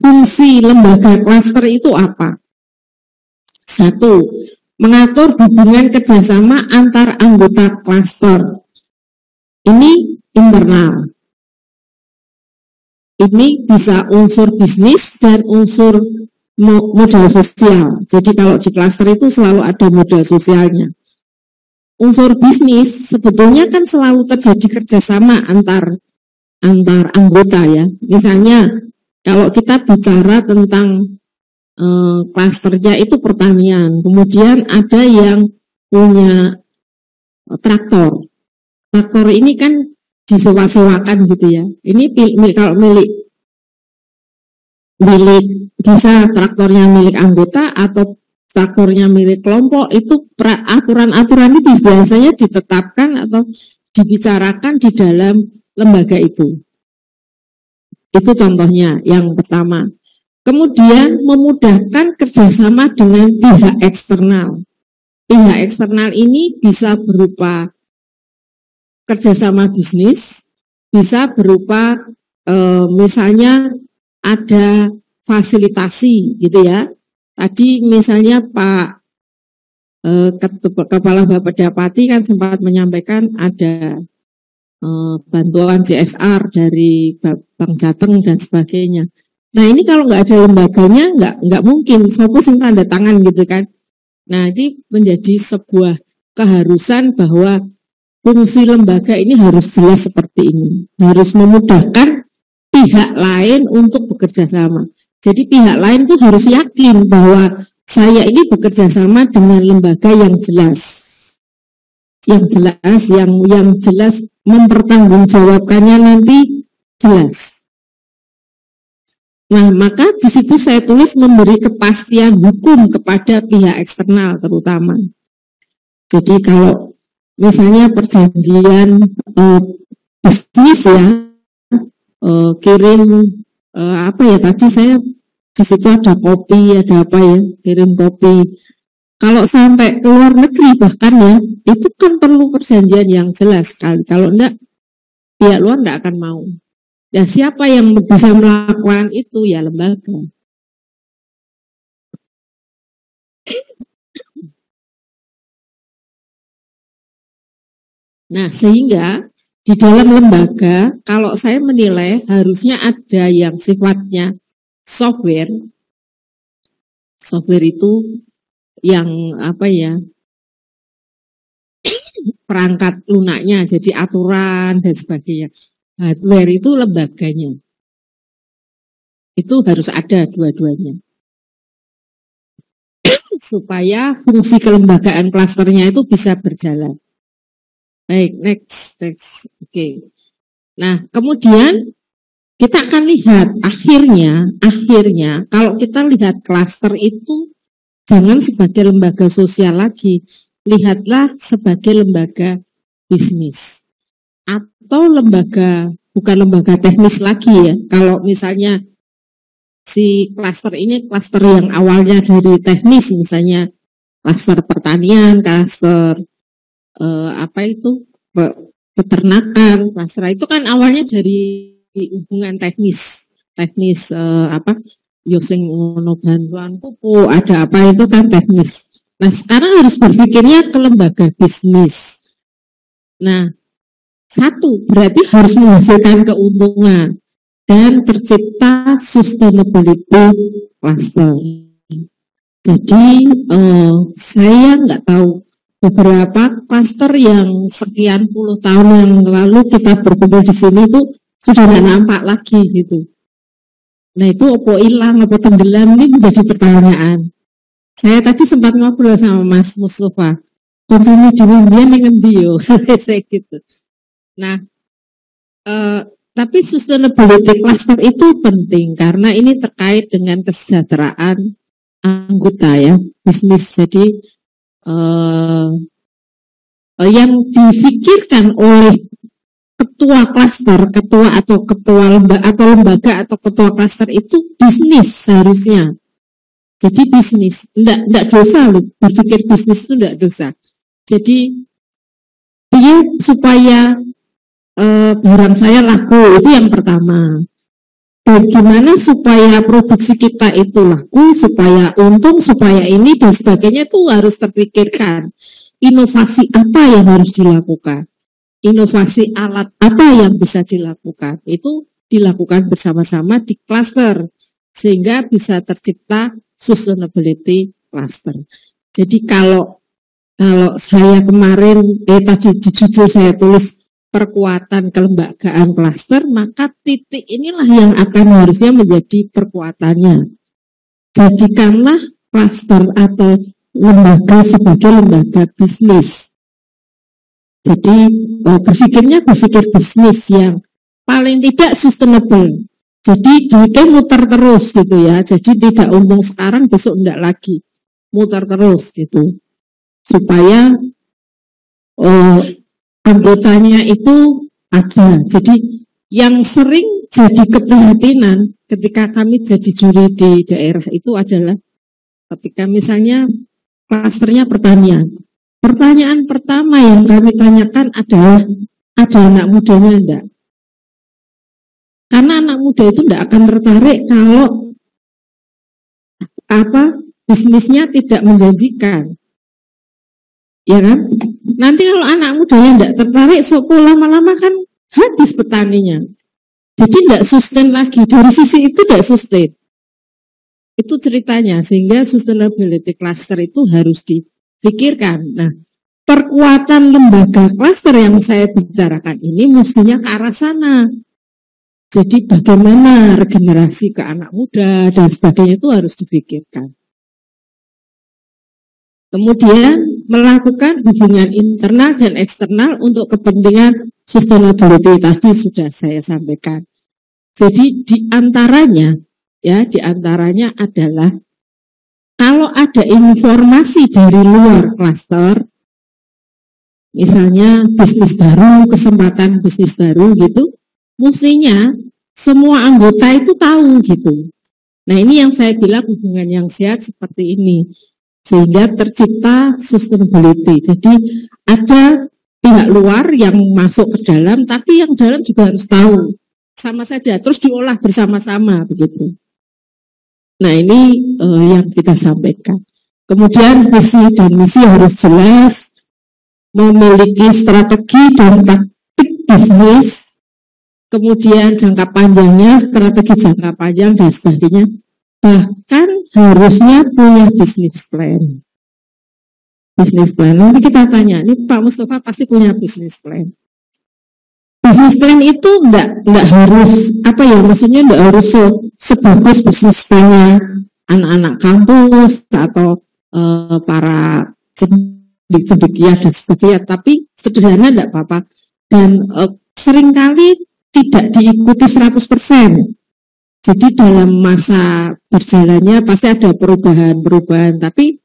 fungsi lembaga klaster itu apa? Satu, mengatur hubungan kerjasama antar anggota klaster. Ini internal. Ini bisa unsur bisnis dan unsur modal sosial. Jadi kalau di klaster itu selalu ada modal sosialnya. Unsur bisnis sebetulnya kan selalu terjadi kerjasama antar anggota ya. Misalnya kalau kita bicara tentang klasternya itu pertanian, kemudian ada yang punya traktor. Traktor ini kan disewa-sewakan gitu ya. Ini kalau milik bisa traktornya milik anggota atau traktornya milik kelompok, itu aturan-aturan itu biasanya ditetapkan atau dibicarakan di dalam lembaga itu. Itu contohnya yang pertama. Kemudian memudahkan kerjasama dengan pihak eksternal. Pihak eksternal ini bisa berupa kerjasama bisnis, bisa berupa misalnya ada fasilitasi gitu ya. Tadi misalnya Pak Kepala Bapedapati kan sempat menyampaikan ada bantuan CSR dari Bank Jateng dan sebagainya. Nah ini kalau nggak ada lembaganya nggak mungkin, sopo sing tanda tangan gitu kan. Nah ini menjadi sebuah keharusan bahwa fungsi lembaga ini harus jelas seperti ini, harus memudahkan pihak lain untuk bekerja sama. Jadi pihak lain tuh harus yakin bahwa saya ini bekerja sama dengan lembaga yang jelas, yang jelas mempertanggungjawabkannya nanti jelas. Nah, maka di situ saya tulis memberi kepastian hukum kepada pihak eksternal terutama. Jadi kalau misalnya perjanjian bisnis ya, kirim apa ya tadi saya di situ ada kopi, ada apa ya, kirim kopi. Kalau sampai ke luar negeri bahkan ya, itu kan perlu perjanjian yang jelas sekali. Kalau enggak, pihak luar enggak akan mau. Dan siapa yang bisa melakukan itu ya lembaga. Nah, sehingga di dalam lembaga, kalau saya menilai harusnya ada yang sifatnya software. Software itu yang apa ya, perangkat lunaknya, jadi aturan dan sebagainya. Hardware itu lembaganya. Itu harus ada dua-duanya. Supaya fungsi kelembagaan klasternya itu bisa berjalan. Baik, next. Oke. Nah, kemudian kita akan lihat akhirnya kalau kita lihat klaster itu jangan sebagai lembaga sosial lagi, lihatlah sebagai lembaga bisnis atau bukan lembaga teknis lagi ya. Kalau misalnya si klaster ini klaster yang awalnya dari teknis, misalnya klaster pertanian, klaster peternakan, klaster itu kan awalnya dari hubungan teknis using bantuan pupuk, ada apa itu kan teknis. Nah sekarang harus berpikirnya ke lembaga bisnis. Nah satu berarti harus menghasilkan keuntungan dan tercipta sustainability cluster. Jadi saya nggak tahu beberapa klaster yang sekian puluh tahun yang lalu kita berkumpul di sini itu sudah nggak nampak lagi gitu. Nah itu opo hilang, opo tenggelam ini menjadi pertanyaan. Saya tadi sempat ngobrol sama Mas Mustafa, konsumen di Wimbien yang ngendi yo, saya gitu. Nah, tapi sustainability cluster itu penting karena ini terkait dengan kesejahteraan anggota ya, bisnis. Jadi yang difikirkan oleh ketua klaster, ketua lembaga atau ketua klaster itu bisnis seharusnya. Jadi bisnis, enggak dosa loh, berpikir bisnis itu enggak dosa. Jadi supaya barang saya laku, itu yang pertama. bagaimana supaya produksi kita itu laku, supaya untung, supaya ini dan sebagainya itu harus terpikirkan. Inovasi apa yang harus dilakukan? Inovasi alat apa yang bisa dilakukan? Itu dilakukan bersama-sama di klaster sehingga bisa tercipta sustainability cluster. Jadi kalau saya kemarin tadi di judul saya tulis perkuatan kelembagaan klaster, maka titik inilah yang akan harusnya menjadi perkuatannya. Jadikanlah klaster atau lembaga sebagai lembaga bisnis. Jadi berpikir bisnis yang paling tidak sustainable. Jadi duitnya muter terus gitu ya. Jadi tidak untung sekarang, besok enggak lagi. Muter terus gitu. Supaya anggotanya itu ada. Jadi yang sering jadi keprihatinan ketika kami jadi juri di daerah itu adalah ketika misalnya klasternya pertanian. Pertanyaan pertama yang kami tanyakan adalah ada anak mudanya enggak? Karena anak muda itu enggak akan tertarik kalau bisnisnya tidak menjanjikan. Ya kan? Nanti kalau anak muda yang tidak tertarik, lama-lama kan habis petaninya. Jadi tidak sustain lagi. Dari sisi itu tidak sustain. Itu ceritanya. Sehingga sustainability cluster itu harus dipikirkan. Nah, perkuatan lembaga cluster yang saya bicarakan ini mestinya ke arah sana. Jadi bagaimana regenerasi ke anak muda dan sebagainya itu harus dipikirkan. Kemudian melakukan hubungan internal dan eksternal untuk kepentingan sustainability tadi sudah saya sampaikan. Jadi di antaranya adalah kalau ada informasi dari luar klaster, misalnya bisnis baru, kesempatan bisnis baru gitu, mestinya semua anggota itu tahu gitu. Nah ini yang saya bilang hubungan yang sehat seperti ini. Sehingga tercipta sustainability. Jadi ada pihak luar yang masuk ke dalam, tapi yang dalam juga harus tahu. Sama saja, terus diolah bersama-sama begitu. Nah ini yang kita sampaikan. Kemudian visi dan misi harus jelas, memiliki strategi dan taktik bisnis, kemudian jangka panjangnya, strategi jangka panjang dan sebagainya. Bahkan harusnya punya bisnis plan. Bisnis plan. Nanti kita tanya, ini Pak Mustafa pasti punya bisnis plan. Bisnis plan itu enggak harus maksudnya enggak harus sebagus bisnis plan-nya anak-anak kampus atau para cendekia dan sebagainya, tapi sederhana enggak apa-apa. Dan seringkali tidak diikuti 100%. Jadi dalam masa berjalannya pasti ada perubahan-perubahan, tapi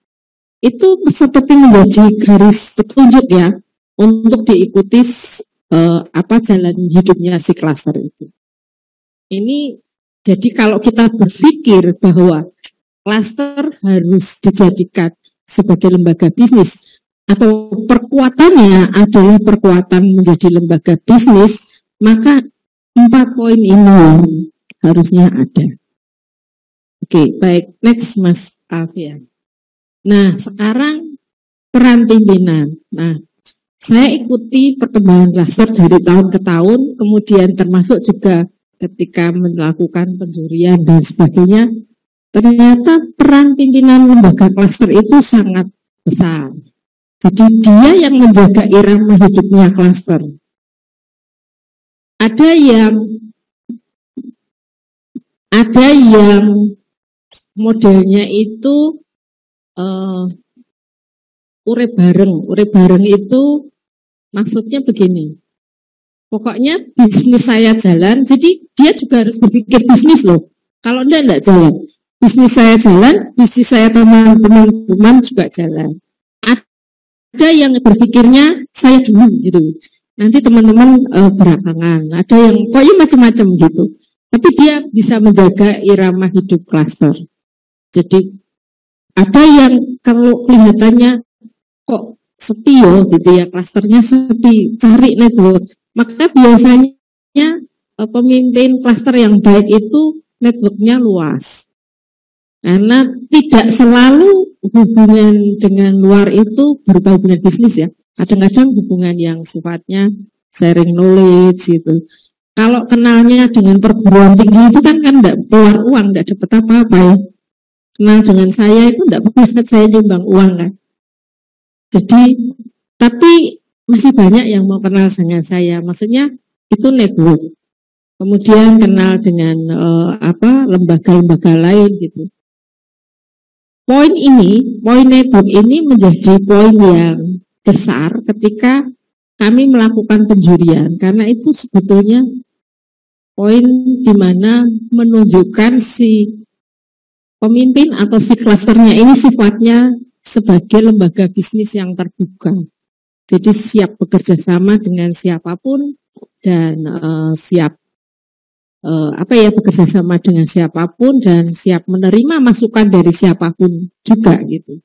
itu seperti menjadi garis petunjuk ya untuk diikuti jalan hidupnya si klaster itu. Ini jadi kalau kita berpikir bahwa klaster harus dijadikan sebagai lembaga bisnis atau perkuatannya adalah perkuatan menjadi lembaga bisnis, maka 4 poin ini harusnya ada. Oke, baik. Next, Mas Alfian. Nah, sekarang peran pimpinan. Nah, saya ikuti perkembangan klaster dari tahun ke tahun, kemudian termasuk juga ketika melakukan penjurian dan sebagainya. Ternyata peran pimpinan lembaga klaster itu sangat besar. Jadi dia yang menjaga irama hidupnya klaster. Ada yang modelnya itu ure bareng itu maksudnya begini. Pokoknya bisnis saya jalan, jadi dia juga harus berpikir bisnis loh. Kalau enggak jalan. Bisnis saya jalan, bisnis saya teman-teman juga jalan. Ada yang berpikirnya saya dulu gitu. Nanti teman-teman belakangan. Ada yang pokoknya macam-macam gitu. Tapi dia bisa menjaga irama hidup klaster. Jadi ada yang kalau kelihatannya kok sepi gitu ya, klasternya sepi, cari network. Maka biasanya pemimpin klaster yang baik itu networknya luas. Karena tidak selalu hubungan dengan luar itu berupa hubungan bisnis ya. Kadang-kadang hubungan yang sifatnya sharing knowledge gitu. Kalau kenalnya dengan perguruan tinggi itu kan enggak keluar uang, enggak dapat apa-apa ya. Kenal dengan saya itu enggak pernah saya nyumbang uang kan. Jadi, tapi masih banyak yang mau kenal dengan saya. Maksudnya itu network. Kemudian kenal dengan lembaga-lembaga lain gitu. Poin network ini menjadi poin yang besar ketika kami melakukan penjurian, karena itu sebetulnya poin di mana menunjukkan si pemimpin atau si klasternya ini sifatnya sebagai lembaga bisnis yang terbuka. Jadi siap bekerja sama dengan siapapun dan siap bekerja sama dengan siapapun dan siap menerima masukan dari siapapun juga gitu.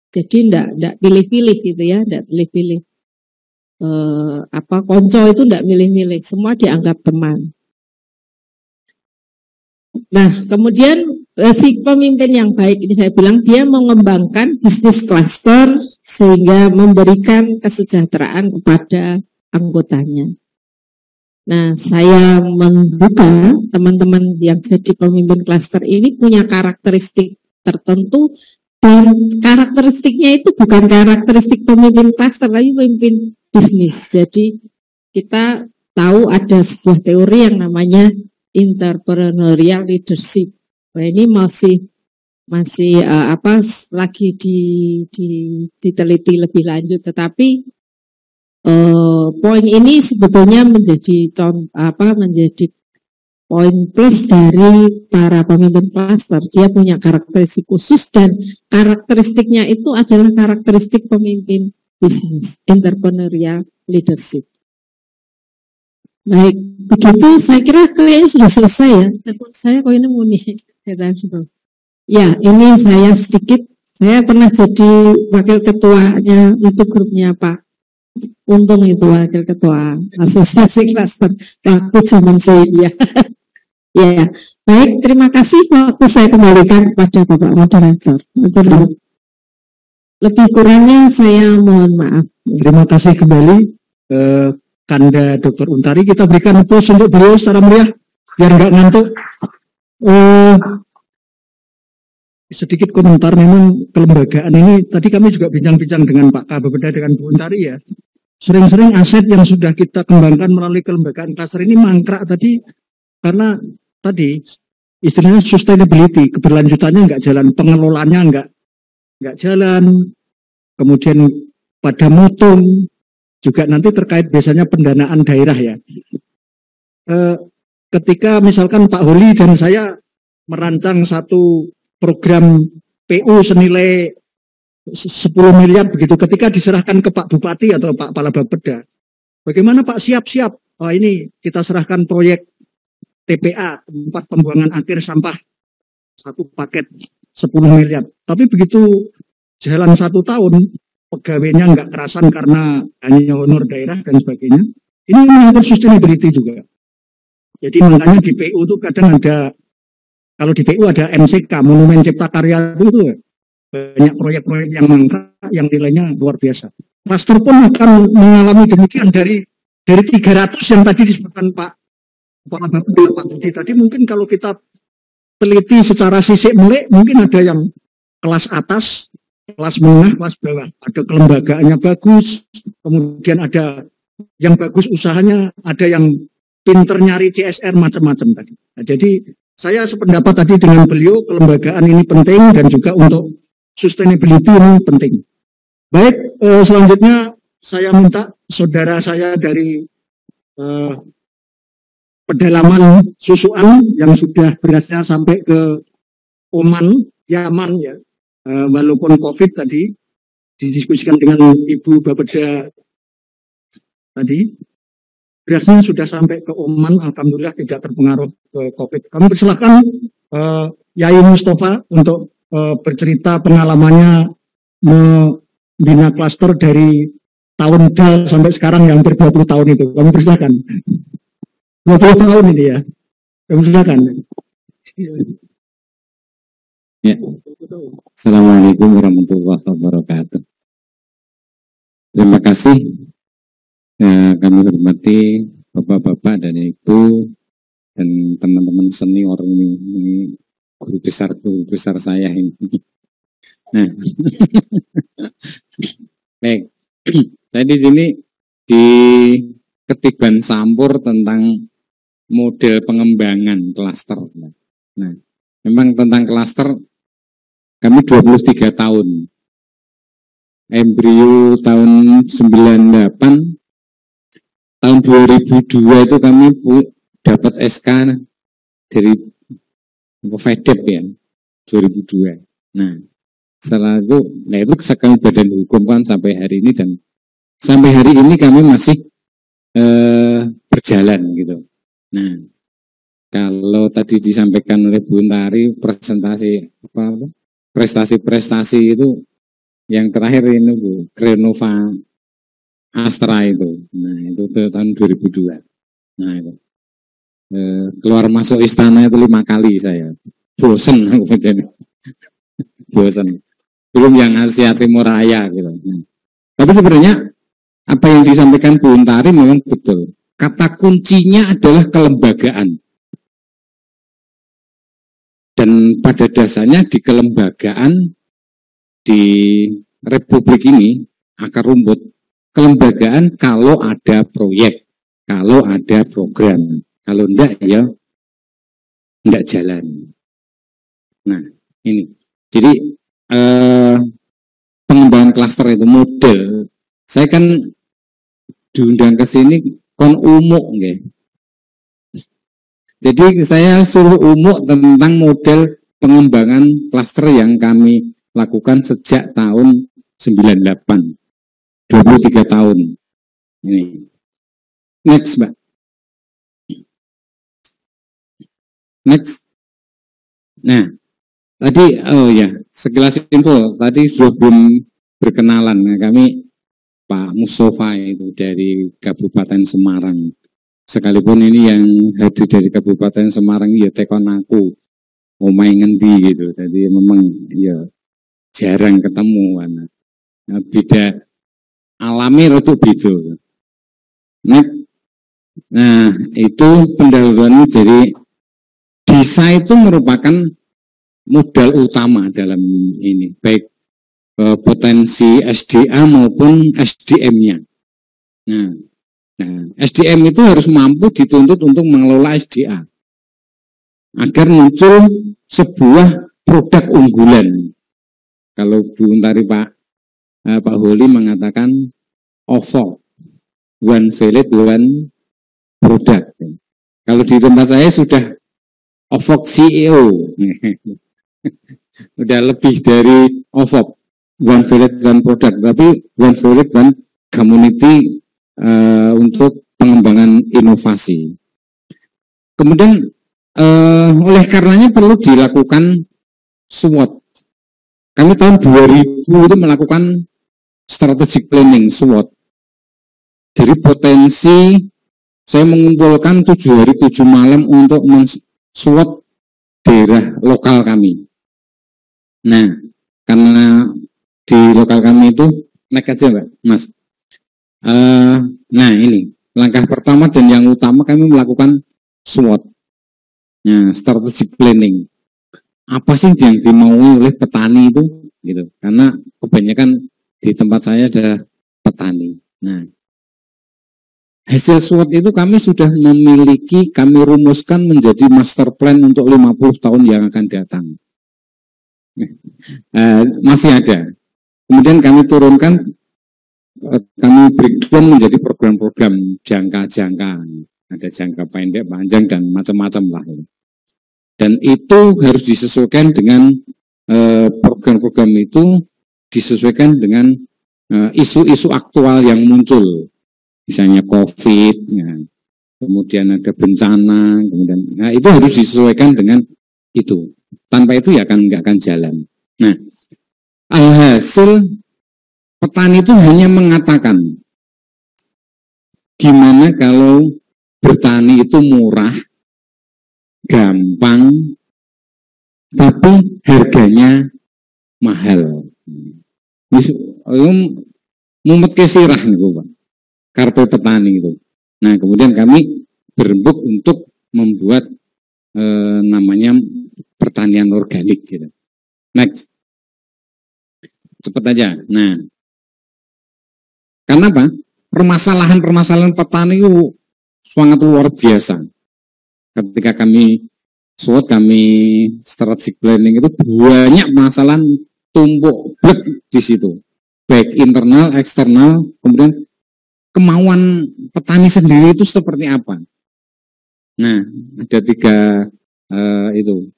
Jadi enggak pilih-pilih gitu ya, enggak pilih-pilih. Konco itu enggak milih-milih, semua dianggap teman. Nah, kemudian si pemimpin yang baik ini saya bilang dia mengembangkan bisnis cluster sehingga memberikan kesejahteraan kepada anggotanya. Nah, saya menduga teman-teman yang jadi pemimpin klaster ini punya karakteristik tertentu dan karakteristiknya itu bukan karakteristik pemimpin klaster, tapi pemimpin bisnis. Jadi kita tahu ada sebuah teori yang namanya entrepreneurial leadership. Nah, ini masih lagi diteliti lebih lanjut, tetapi poin ini sebetulnya menjadi poin plus dari para pemimpin klaster. Dia punya karakteristik khusus dan karakteristiknya itu adalah karakteristik pemimpin bisnis, entrepreneurial leadership. Baik, begitu saya kira kalian sudah selesai ya. Saya kok ini muni. Ya, ini saya sedikit. Saya pernah jadi wakil ketuanya itu grupnya Pak Untung, itu wakil ketua asosiasi klaster waktu zaman saya. Ya, baik, terima kasih. Waktu saya kembalikan kepada Bapak Moderator. Lebih kurangnya saya mohon maaf. Terima kasih kembali Kanda Dr. Untari. Kita berikan aplaus untuk beliau secara meriah biar nggak ngantuk. Sedikit komentar, memang kelembagaan ini tadi kami juga bincang-bincang dengan Pak Kababeda dengan Bu Untari ya. Sering-sering aset yang sudah kita kembangkan melalui kelembagaan klaster ini mangkrak tadi karena tadi istilahnya sustainability, keberlanjutannya nggak jalan, pengelolaannya nggak jalan, kemudian pada mutung juga nanti terkait biasanya pendanaan daerah ya. Ketika misalkan Pak Holi dan saya merancang satu program PU senilai 10 miliar begitu, ketika diserahkan ke Pak Bupati atau Pak Kepala Bapeda, bagaimana Pak siap-siap? Oh, ini kita serahkan proyek TPA, tempat pembuangan akhir sampah, satu paket 10 miliar. Tapi begitu jalan 1 tahun, pegawainya nggak kerasan karena hanya honor daerah dan sebagainya. Ini menyangkut sustainability juga. Jadi makanya di PU itu kadang ada, kalau di PU ada MCK, Monumen Cipta Karya itu banyak proyek-proyek yang mangkrak yang nilainya luar biasa. Klaster pun akan mengalami demikian dari 300 yang tadi disebutkan Pak Kepala Bapeda, Pak Budi tadi. Mungkin kalau kita teliti secara sisik melik, mungkin ada yang kelas atas, kelas menengah, kelas bawah. Ada kelembagaannya bagus, kemudian ada yang bagus usahanya, ada yang pinter nyari CSR macam-macam tadi. Nah, jadi saya sependapat tadi dengan beliau, kelembagaan ini penting dan juga untuk sustainability ini penting. Baik, selanjutnya saya minta saudara saya dari pedalaman Susuan yang sudah berasnya sampai ke Oman, Yaman ya, walaupun COVID tadi didiskusikan dengan Ibu Bapeda tadi, berasnya sudah sampai ke Oman, alhamdulillah tidak terpengaruh ke COVID. Kami persilahkan Yai Mustafa untuk bercerita pengalamannya membina klaster dari tahun DAL sampai sekarang yang hampir 20 tahun itu. Kami persilahkan. 20 tahun ini ya. Kami persilahkan. Ya. Assalamualaikum warahmatullahi wabarakatuh. Terima kasih kami hormati Bapak-bapak dan Ibu dan teman-teman senior ini guru besar saya ini. Nah, baik. Saya di sini di ketiban sampur tentang model pengembangan klaster. Nah, memang tentang klaster kami 23 tahun. Embrio tahun 98, tahun 2002 itu kami dapat SK dari FEDEP ya, 2002. Nah, setelah itu, kami badan hukum kan sampai hari ini, dan sampai hari ini kami masih berjalan gitu. Nah, kalau tadi disampaikan oleh Bu Untari prestasi-prestasi itu yang terakhir ini Bu, Renova Astra itu. Nah, itu tahun 2002. Nah, itu. Keluar masuk istana itu 5 kali saya. Bosen aku jadi. Bosen. Belum yang Asia Timur Raya gitu. Nah, tapi sebenarnya apa yang disampaikan Bu Untari memang betul. Kata kuncinya adalah kelembagaan. Dan pada dasarnya di kelembagaan di Republik ini akar rumput kelembagaan kalau ada proyek, kalau ada program, kalau enggak ya enggak jalan. Nah ini, jadi pengembangan klaster itu model. Saya kan diundang ke sini kon umuk nggih. Jadi saya suruh umuk tentang model pengembangan klaster yang kami lakukan sejak tahun 98. 23 tahun. Ini. Next, Mbak. Next. Nah, tadi sekilas info tadi sebelum berkenalan. Nah, kami Pak Mustafa itu dari Kabupaten Semarang. Sekalipun ini yang hadir dari Kabupaten Semarang ya tekon aku omai ngendi gitu. Jadi memang ya jarang ketemu. Nah, beda alami rotuk beda. Nah, itu pendahuluan. Jadi desain itu merupakan modal utama dalam ini, baik potensi SDA maupun SDM-nya. Nah, SDM itu harus mampu dituntut untuk mengelola SDA agar muncul sebuah produk unggulan. Kalau Bu Untari Pak Holi mengatakan OVO, one valid, one product. Kalau di tempat saya sudah OVO CEO, udah lebih dari OVO, one valid, one product, tapi one valid, one community untuk pengembangan inovasi. Kemudian oleh karenanya perlu dilakukan SWOT. Kami tahun 2000 itu melakukan strategic planning SWOT. Jadi potensi saya mengumpulkan 7 hari 7 malam untuk men-SWOT daerah lokal kami. Nah, karena di lokal kami itu naik aja Mbak, Mas. Nah ini langkah pertama dan yang utama kami melakukan SWOT, strategic planning. Apa sih yang dimaui oleh petani itu, gitu? Karena kebanyakan di tempat saya ada petani. Nah, hasil SWOT itu kami sudah memiliki, kami rumuskan menjadi master plan untuk 50 tahun yang akan datang. Masih ada. Kemudian kami turunkan. Kami breakdown menjadi program-program jangka-jangka, ada jangka pendek, panjang, dan macam-macam lah. Dan itu harus disesuaikan dengan program-program itu disesuaikan dengan isu-isu aktual yang muncul, misalnya COVID, ya, kemudian ada bencana, kemudian, nah itu harus disesuaikan dengan itu. Tanpa itu ya nggak akan jalan. Nah, alhasil petani itu hanya mengatakan, gimana kalau bertani itu murah, gampang, tapi harganya mahal. Mumet kesirah nih Pak, karpe petani itu. Nah kemudian kami berembuk untuk membuat namanya pertanian organik gitu. Next, cepet aja. Nah, karena apa? Permasalahan petani itu sangat luar biasa. Ketika kami strategic planning itu banyak masalah tumpuk blek di situ, baik internal, eksternal, kemudian kemauan petani sendiri itu seperti apa. Nah, ada 3 itu.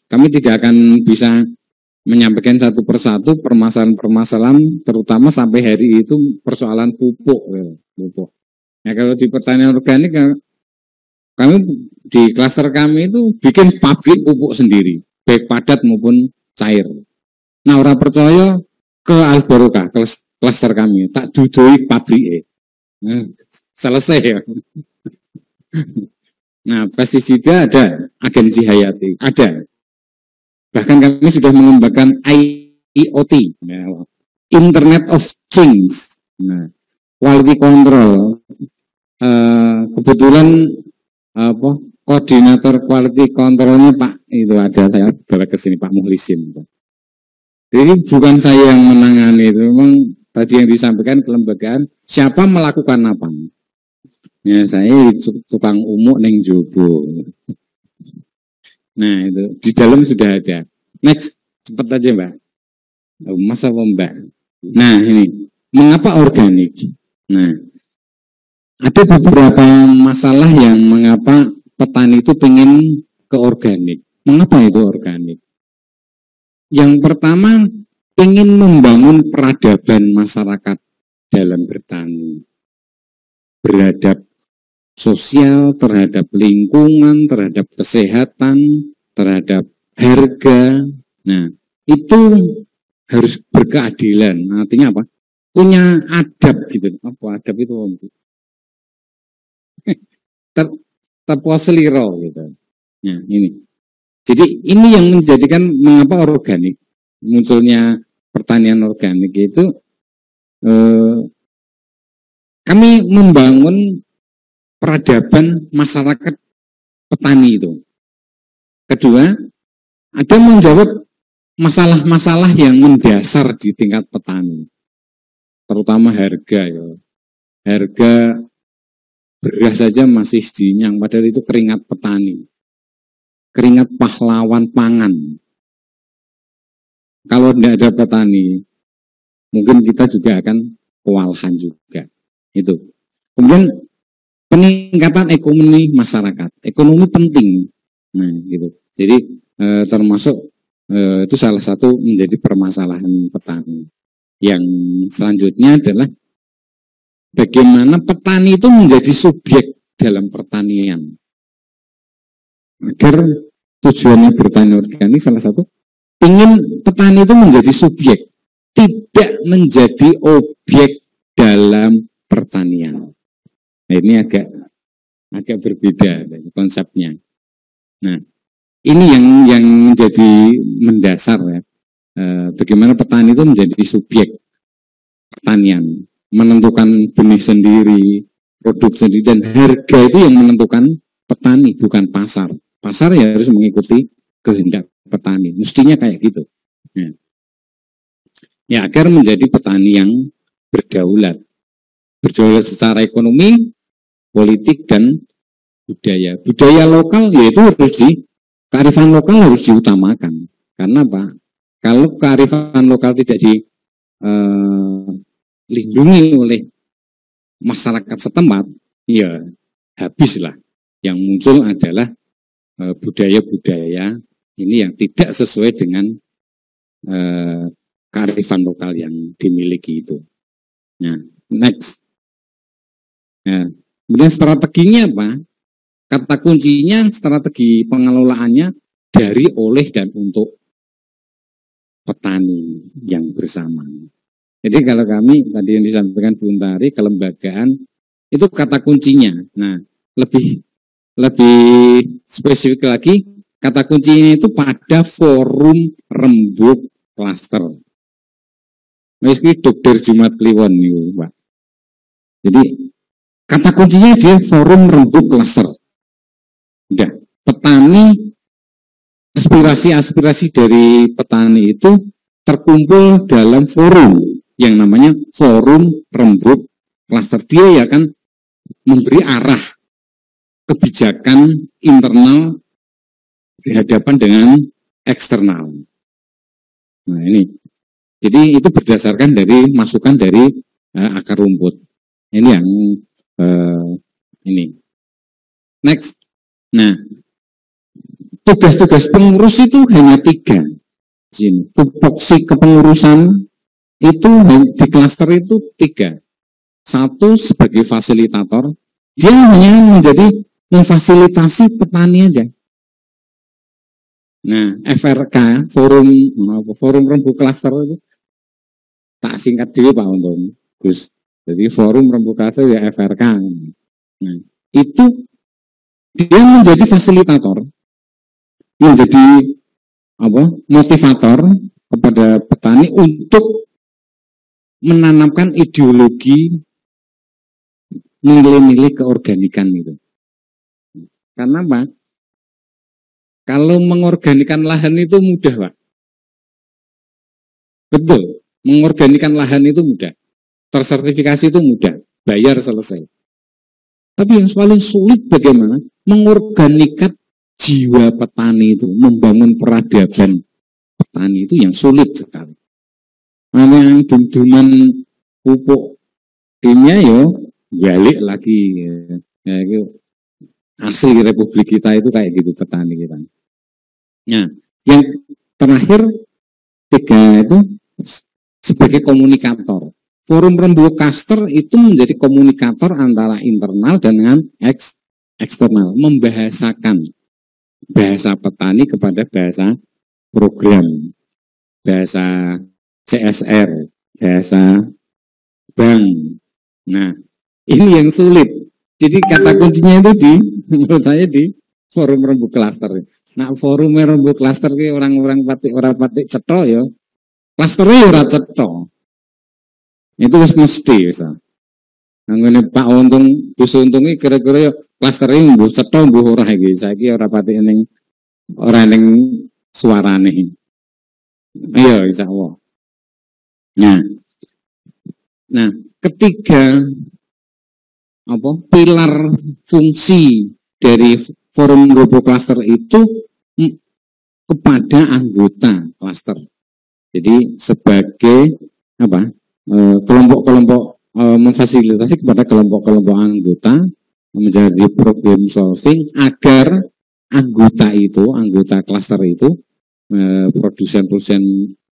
Kami tidak akan bisa menyampaikan satu persatu permasalahan-permasalahan, terutama sampai hari itu persoalan pupuk. Nah, kalau di pertanian organik, kami di klaster kami itu bikin pabrik pupuk sendiri, baik padat maupun cair. Nah, orang percaya ke Albaroka, klaster kami, tak dudui pabrik. Selesai ya. Nah, pestisida ada, agensi hayati ada. Bahkan kami sudah mengembangkan IoT, Internet of Things, quality control. Kebetulan koordinator quality controlnya Pak itu ada, saya bawa ke sini Pak Muhlisin. Jadi bukan saya yang menangani itu, memang tadi yang disampaikan kelembagaan siapa melakukan apa. Ya saya tukang umuk neng jobo. Nah itu di dalam sudah ada. Next, cepat aja Mbak. Mas apa Mbak? Nah ini mengapa organik? Nah ada beberapa masalah yang mengapa petani itu pengen ke organik. Mengapa itu organik? Yang pertama, pengen membangun peradaban masyarakat dalam bertani, beradab sosial, terhadap lingkungan, terhadap kesehatan, terhadap harga. Nah, itu harus berkeadilan. Artinya apa? Punya adab gitu. Apa adab itu? Terpuaseliro gitu. Nah, ini. Jadi ini yang menjadikan mengapa organik, munculnya pertanian organik itu kami membangun peradaban masyarakat petani itu. Kedua, ada menjawab masalah-masalah yang mendasar di tingkat petani, terutama harga ya. Harga beras saja masih dinyang, padahal itu keringat petani. Keringat pahlawan pangan. Kalau tidak ada petani, mungkin kita juga akan kewalahan juga. Itu. Kemudian peningkatan ekonomi masyarakat. Ekonomi penting. Nah, gitu. Jadi termasuk itu salah satu menjadi permasalahan petani. Yang selanjutnya adalah bagaimana petani itu menjadi subjek dalam pertanian. Agar tujuannya bertani organik salah satu ingin petani itu menjadi subjek, tidak menjadi objek dalam pertanian. Nah, ini agak berbeda konsepnya. Nah, ini yang menjadi mendasar ya. Bagaimana petani itu menjadi subjek pertanian, menentukan benih sendiri, produk sendiri, dan harga itu yang menentukan petani, bukan pasar. Pasar ya harus mengikuti kehendak petani. Mestinya kayak gitu. Ya, agar menjadi petani yang berdaulat. Berdaulat secara ekonomi, politik, dan budaya. Budaya lokal yaitu kearifan lokal harus diutamakan. Karena apa? Kalau kearifan lokal tidak dilindungi oleh masyarakat setempat, ya habislah. Yang muncul adalah budaya-budaya ini yang tidak sesuai dengan kearifan lokal yang dimiliki itu. Nah, next. Nah, kemudian strateginya apa? Kata kuncinya strategi pengelolaannya dari, oleh, dan untuk petani yang bersama. Jadi kalau kami tadi yang disampaikan Bu Untari, kelembagaan itu kata kuncinya. Nah, lebih spesifik lagi, kata kuncinya itu pada forum rembuk klaster. Meski Dokter Jumat Kliwon nih, Pak. Jadi kata kuncinya dia forum rembuk klaster. Udah, petani, aspirasi-aspirasi dari petani itu terkumpul dalam forum yang namanya forum rembuk klaster. Dia ya kan memberi arah kebijakan internal dihadapan dengan eksternal. Nah ini, jadi itu berdasarkan dari masukan dari akar rumput. Ini yang ini. Next. Nah, tugas-tugas pengurus itu hanya 3. Tupoksi kepengurusan itu di klaster itu 3. 1 sebagai fasilitator, dia hanya menjadi memfasilitasi petani aja. Nah, FRK, forum rembuk klaster itu tak singkat dulu Pak Untung. Gus. Jadi forum rembuk klaster ya FRK. Nah, itu dia menjadi fasilitator, menjadi motivator kepada petani untuk menanamkan ideologi nilai-nilai keorganikan itu. Karena apa? Kalau mengorganikan lahan itu mudah, Pak. Betul, mengorganikan lahan itu mudah. Tersertifikasi itu mudah, bayar selesai. Tapi yang paling sulit bagaimana? Mengorganikan jiwa petani itu, membangun peradaban petani itu yang sulit sekali. Mana yang dum-duman pupuk kimia balik lagi ya, asli Republik kita itu kayak gitu petani kita. Nah, yang terakhir 3 itu sebagai komunikator. Forum rembuk klaster itu menjadi komunikator antara internal dengan eksternal, membahasakan bahasa petani kepada bahasa program, bahasa CSR, bahasa bank. Nah, ini yang sulit. Jadi kata kuncinya itu menurut saya di forum rembuk klaster. Nah, forum rembuk klaster ki orang-orang patik cetha ya. Klasternya ora cetha. Itu mesti bisa. Nanggone Pak Untung, Gus Untung iki kira-kira ya klasternya mbuh cetha mbuh ora iki. Saiki ora patik ning suarane. Ayo insyaallah. Nah, ketiga pilar fungsi dari forum rembuk klaster itu kepada anggota klaster. Jadi sebagai kelompok-kelompok memfasilitasi kepada kelompok-kelompok anggota menjadi problem solving agar anggota klaster itu produsen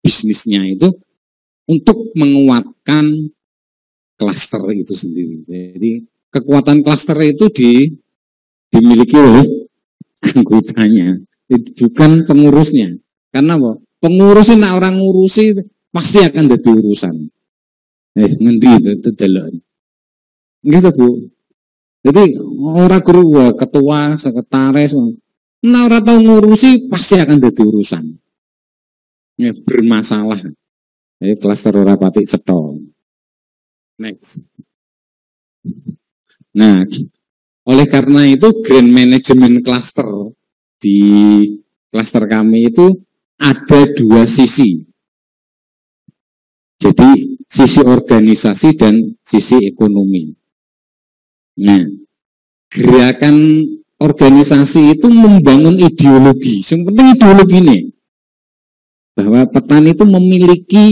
bisnisnya itu untuk menguatkan klaster itu sendiri. Jadi kekuatan klaster itu dimiliki oleh anggotanya, bukan pengurusnya. Karena apa? Pengurusnya orang ngurusi pasti akan jadi urusan. Nanti itu delok. Gitu Bu. Jadi orang guru ketua, sekretaris, orang tahu ngurusi pasti akan jadi urusan. Ya, bermasalah. Jadi klaster ora patik cetha. Next. Nah, oleh karena itu grand management cluster di klaster kami itu ada 2 sisi. Jadi sisi organisasi dan sisi ekonomi. Nah, gerakan organisasi itu membangun ideologi. Yang penting ideologi ini. Bahwa petani itu memiliki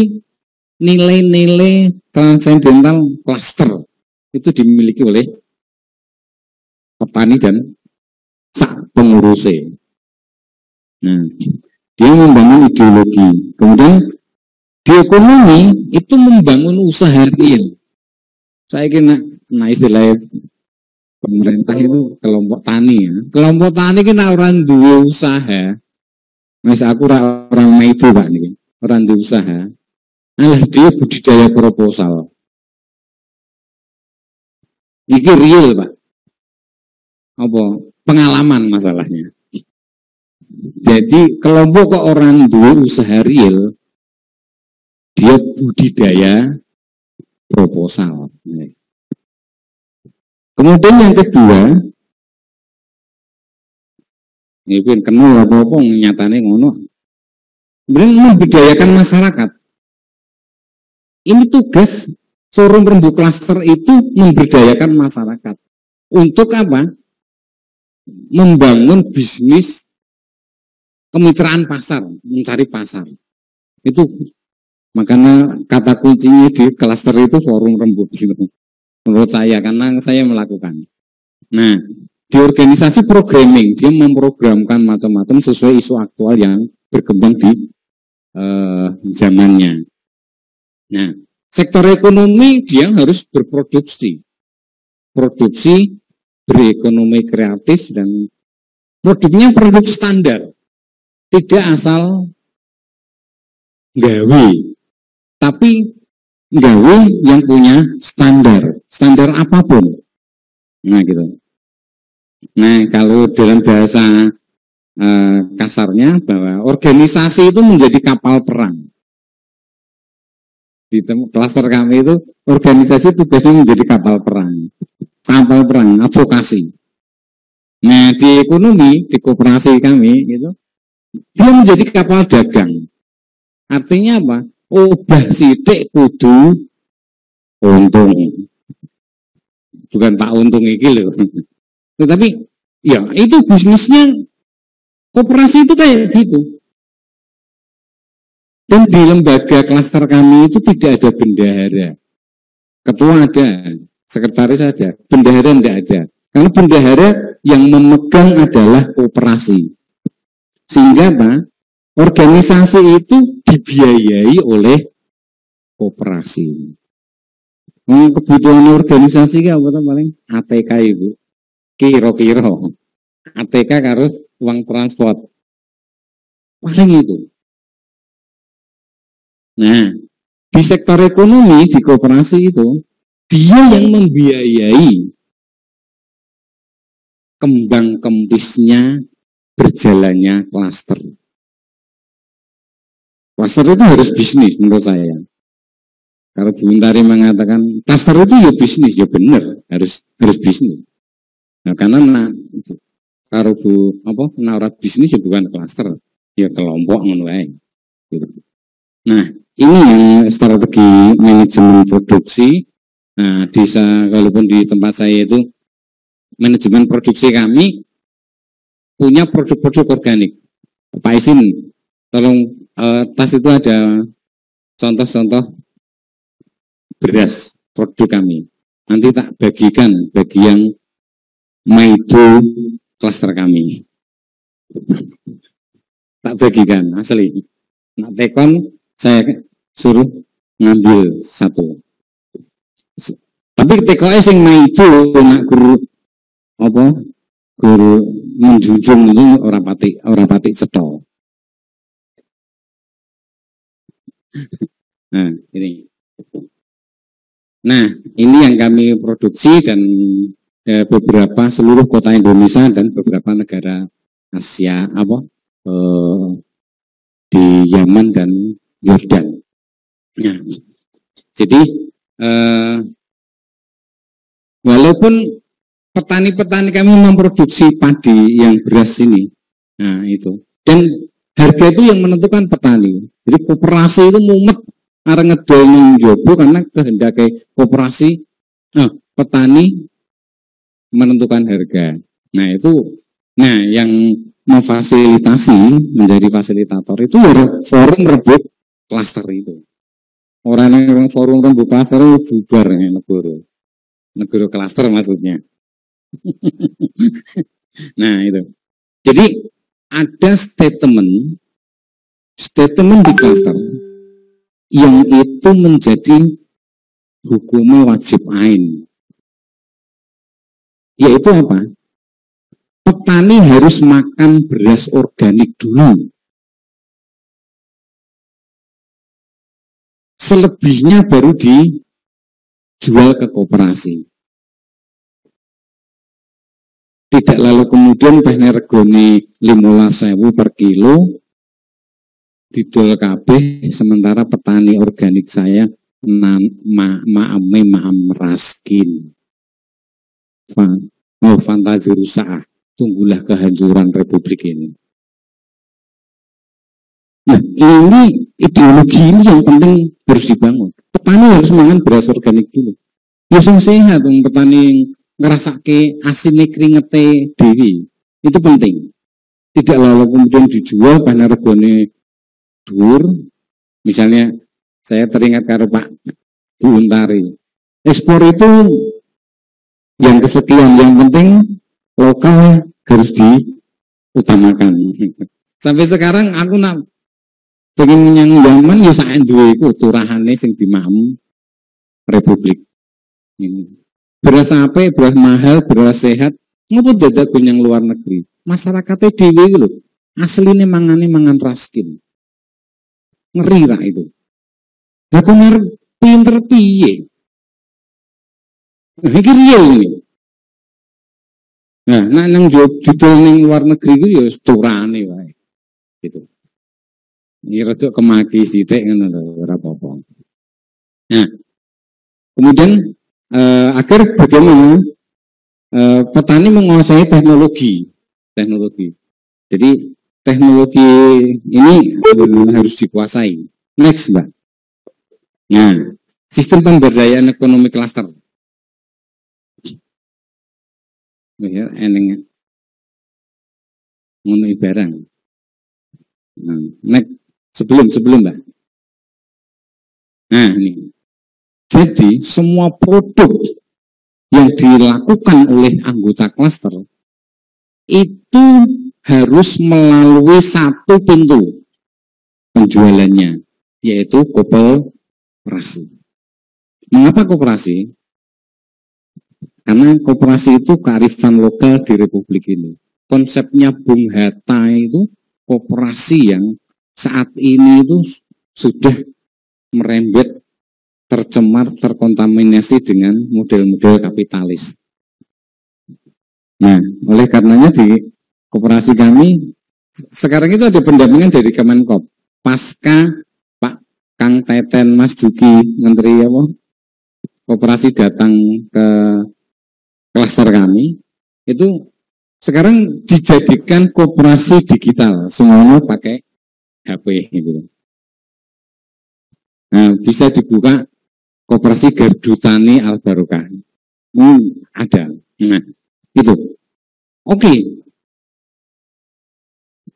nilai-nilai transendental cluster. Itu dimiliki oleh petani dan sak pengurusnya. Nah, dia membangun ideologi. Kemudian di ekonomi itu membangun usaha real. Saya kira istilah pemerintah itu kelompok tani ya. Kelompok tani kena orang dua usaha. Mas aku orang itu Pak nih, orang dua usaha. Alah dia budidaya proposal. Ini real Pak. Apa pengalaman masalahnya? Jadi kelompok orang dua usaha real, dia budidaya proposal. Kemudian yang kedua, ini pun kenal apa-apa nyatanya ngono. Kemudian membudidayakan masyarakat. Ini tugas forum Rembu Klaster itu memberdayakan masyarakat. Untuk apa? Membangun bisnis kemitraan pasar, mencari pasar. Itu makanya kata kuncinya di klaster itu forum Rembu. Menurut saya, karena saya melakukan. Nah, di organisasi programming, dia memprogramkan macam-macam sesuai isu aktual yang berkembang di zamannya. Nah, sektor ekonomi dia harus berproduksi. Produksi, berekonomi kreatif, dan produknya produk standar. Tidak asal gawe, tapi gawe yang punya standar apapun. Nah, gitu. Nah, kalau dalam bahasa kasarnya bahwa organisasi itu menjadi kapal perang. Di klaster kami itu organisasi tugasnya menjadi kapal perang, advokasi. Nah, di ekonomi, di koperasi kami itu dia menjadi kapal dagang. Artinya apa? Obah sidik kudu untung. Bukan Pak Untung iki loh. Tetapi ya itu bisnisnya koperasi itu kayak gitu. Dan di lembaga klaster kami itu tidak ada bendahara. Ketua ada, sekretaris ada, bendahara tidak ada. Karena bendahara yang memegang adalah koperasi. Sehingga apa? Organisasi itu dibiayai oleh koperasi. Kebutuhan organisasi apa tuh paling? ATK itu. Kira-kira. ATK harus uang transport. Paling itu. Nah, di sektor ekonomi, di koperasi itu, dia yang membiayai kembang kempisnya berjalannya klaster. Klaster itu harus bisnis menurut saya. Kalau Bu Untari mengatakan klaster itu ya bisnis, ya benar, harus bisnis. Nah, karena kalau Bu naura bisnis ya bukan klaster, ya kelompok ngono wae. Gitu. Nah, ini yang strategi manajemen produksi. Nah, walaupun di tempat saya itu manajemen produksi kami punya produk-produk organik. Pak Isin, tolong tas itu ada contoh-contoh beras produk kami. Nanti tak bagikan bagi yang Maido klaster kami. Tak bagikan asli. Nah, tekon saya suruh ngambil satu. Tapi TKS yang Maido nak guru menjunjung itu orang pati cetha. Nah, ini. Nah, ini yang kami produksi dan beberapa seluruh kota Indonesia dan beberapa negara Asia di Yaman dan Yordan. Nah, jadi walaupun petani-petani kami memproduksi padi yang beras ini, nah itu, dan harga itu yang menentukan petani. Jadi koperasi itu mumet areng ngedol ning njaba karena kehendak koperasi petani menentukan harga. Nah, itu yang memfasilitasi menjadi fasilitator itu ya forum Rembu Klaster itu. Orang yang forum Rembu Klaster itu bubar ya negara klaster maksudnya. Nah, itu. Jadi ada statement di klaster yang itu menjadi hukumnya wajib ain. Yaitu apa? Petani harus makan beras organik dulu. Selebihnya baru dijual ke koperasi. Tidak lalu kemudian pehne regoni 15.000 per kilo didol kabeh, sementara petani organik saya maam raskin. Fantasi rusak, tunggulah kehancuran republik ini. Nah, ini ideologi ini yang penting harus dibangun. Petani harus mangan beras organik dulu. Ya sing sehat, petani yang ngerasake asine kringete dewi. Itu penting. Tidak lalu kemudian dijual karena regane dhuwur. Misalnya saya teringat karo Pak Bu Untari. Ekspor itu yang kesekian, yang penting lokal harus diutamakan. Sampai sekarang aku nak pengen yang zaman ya sak duwe iku turahane sing dimaem republik ini. Beras apa? Beras mahal, beras sehat. Ngopo dadak yang luar negeri? Masyarakatnya dhewe iku lho. Asline mangane mangan raskin. Ngeri ra itu. Lah kok pinter piye? Nah, iki real ini. Nah, nang judul ning luar negeri ku ya turane wae. Gitu. Ini rada kemaki sithik ngono lho, ora apa-apa. Nah, kemudian agar bagaimana petani menguasai teknologi. Jadi teknologi ini harus dikuasai. Next, Mbak. Nah, sistem pemberdayaan ekonomi klaster. Ya, eneng ngono barang. Nah, next. Sebelum Mbak. Nah, ini. Jadi, semua produk yang dilakukan oleh anggota klaster itu harus melalui satu pintu penjualannya, yaitu koperasi. Mengapa koperasi? Karena koperasi itu kearifan lokal di Republik ini. Konsepnya Bung Hatta itu koperasi yang saat ini itu sudah merembet, tercemar, terkontaminasi dengan model-model kapitalis. Nah, oleh karenanya di koperasi kami sekarang itu ada pendampingan dari Kemenkop. Pasca Pak Kang Teten Mas Duki Menteri koperasi datang ke klaster kami, itu sekarang dijadikan koperasi digital, semuanya pakai HP gitu. Nah, bisa dibuka koperasi Gardu Tani Al Barokah. Ada. Nah, itu. Oke.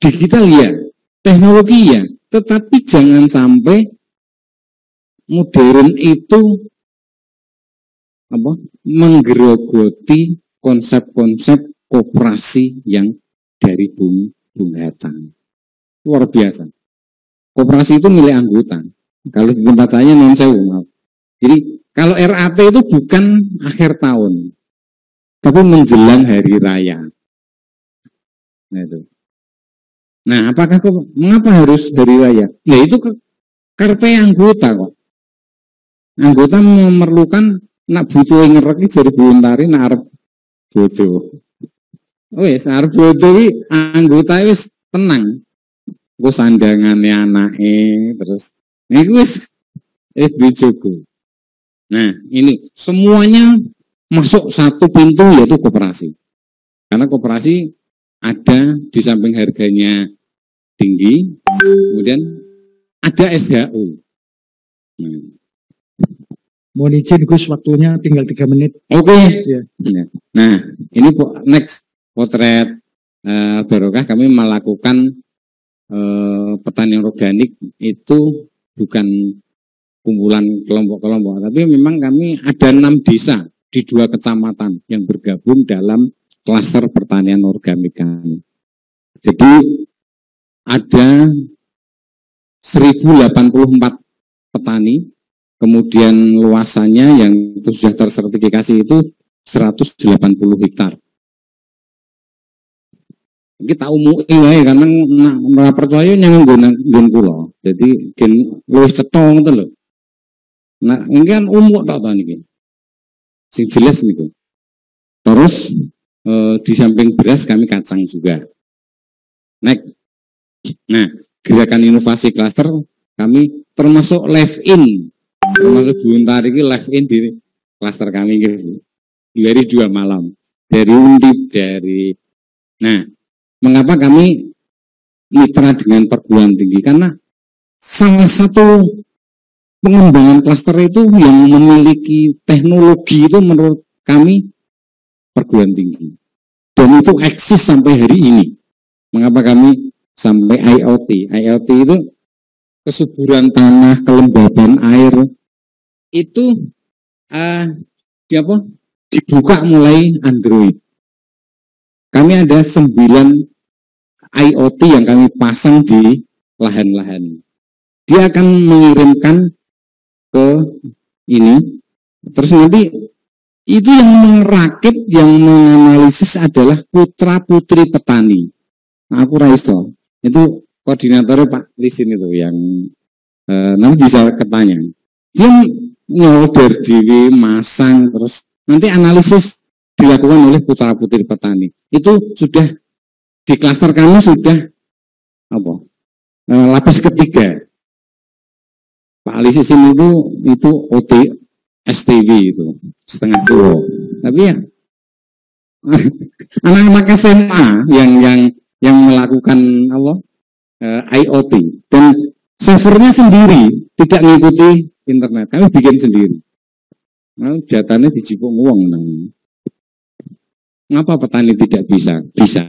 Digital ya, teknologi ya, tetapi jangan sampai modern itu menggerogoti konsep-konsep koperasi yang dari Bung Hatta. Luar biasa. Koperasi itu milik anggota. Kalau di tempat saya non sewu. Jadi kalau RAT itu bukan akhir tahun, tapi menjelang hari raya. Nah itu. Nah, mengapa harus hari raya? Ya itu karpe anggota kok. Anggota memerlukan nak butuh ngereki jadi buntari nak arep butuh. Wes arep butuh anggota wis tenang. Gue sandangannya anaknya terus ini wis dijogo. Nah ini semuanya masuk satu pintu yaitu koperasi. Karena koperasi ada di samping harganya tinggi, kemudian ada SHU. Mohon izin Gus, waktunya tinggal 3 menit. Oke. Ya. Nah ini next potret Barokah kami melakukan pertanian organik itu bukan kumpulan kelompok-kelompok, tapi memang kami ada 6 desa di 2 kecamatan yang bergabung dalam klaster pertanian organik kami. Jadi ada 1084 petani, kemudian luasannya yang sudah tersertifikasi itu 180 hektar. Kita umum wae karena ora percaya nyang nggon kula. Jadi gen luwih cetha ngoten lho. Nah, ini kan umum tok to niki. Sing jelas niku. Terus di samping beras kami kacang juga. Next. Nah, gerakan inovasi klaster kami termasuk live in, termasuk Buntar ini live in di klaster kami gitu. Di hari 2 malam dari Undip dari. Nah, mengapa kami mitra dengan perguruan tinggi? Karena salah satu pengembangan klaster itu yang memiliki teknologi itu menurut kami perguruan tinggi. Dan itu eksis sampai hari ini. Mengapa kami sampai IoT? IoT itu kesuburan tanah, kelembaban air itu dibuka mulai Android. Kami ada 9 IoT yang kami pasang di lahan-lahan. Dia akan mengirimkan ke ini, terus nanti itu yang merakit, yang menganalisis adalah putra-putri petani. Nah, aku raiso, itu koordinatornya Pak Lisin itu yang nanti bisa ketanya. Dia nyolder diri, masang, terus nanti analisis dilakukan oleh putra-putri petani. Itu sudah di klaster kami sudah lapis ketiga. Pak Lisin itu OT STV itu setengah kilo. Tapi ya anak-anak SMA yang melakukan IoT dan servernya sendiri tidak mengikuti internet. Kami bikin sendiri. Nah, datanya dijipuk uang. Mengapa petani tidak bisa? Bisa.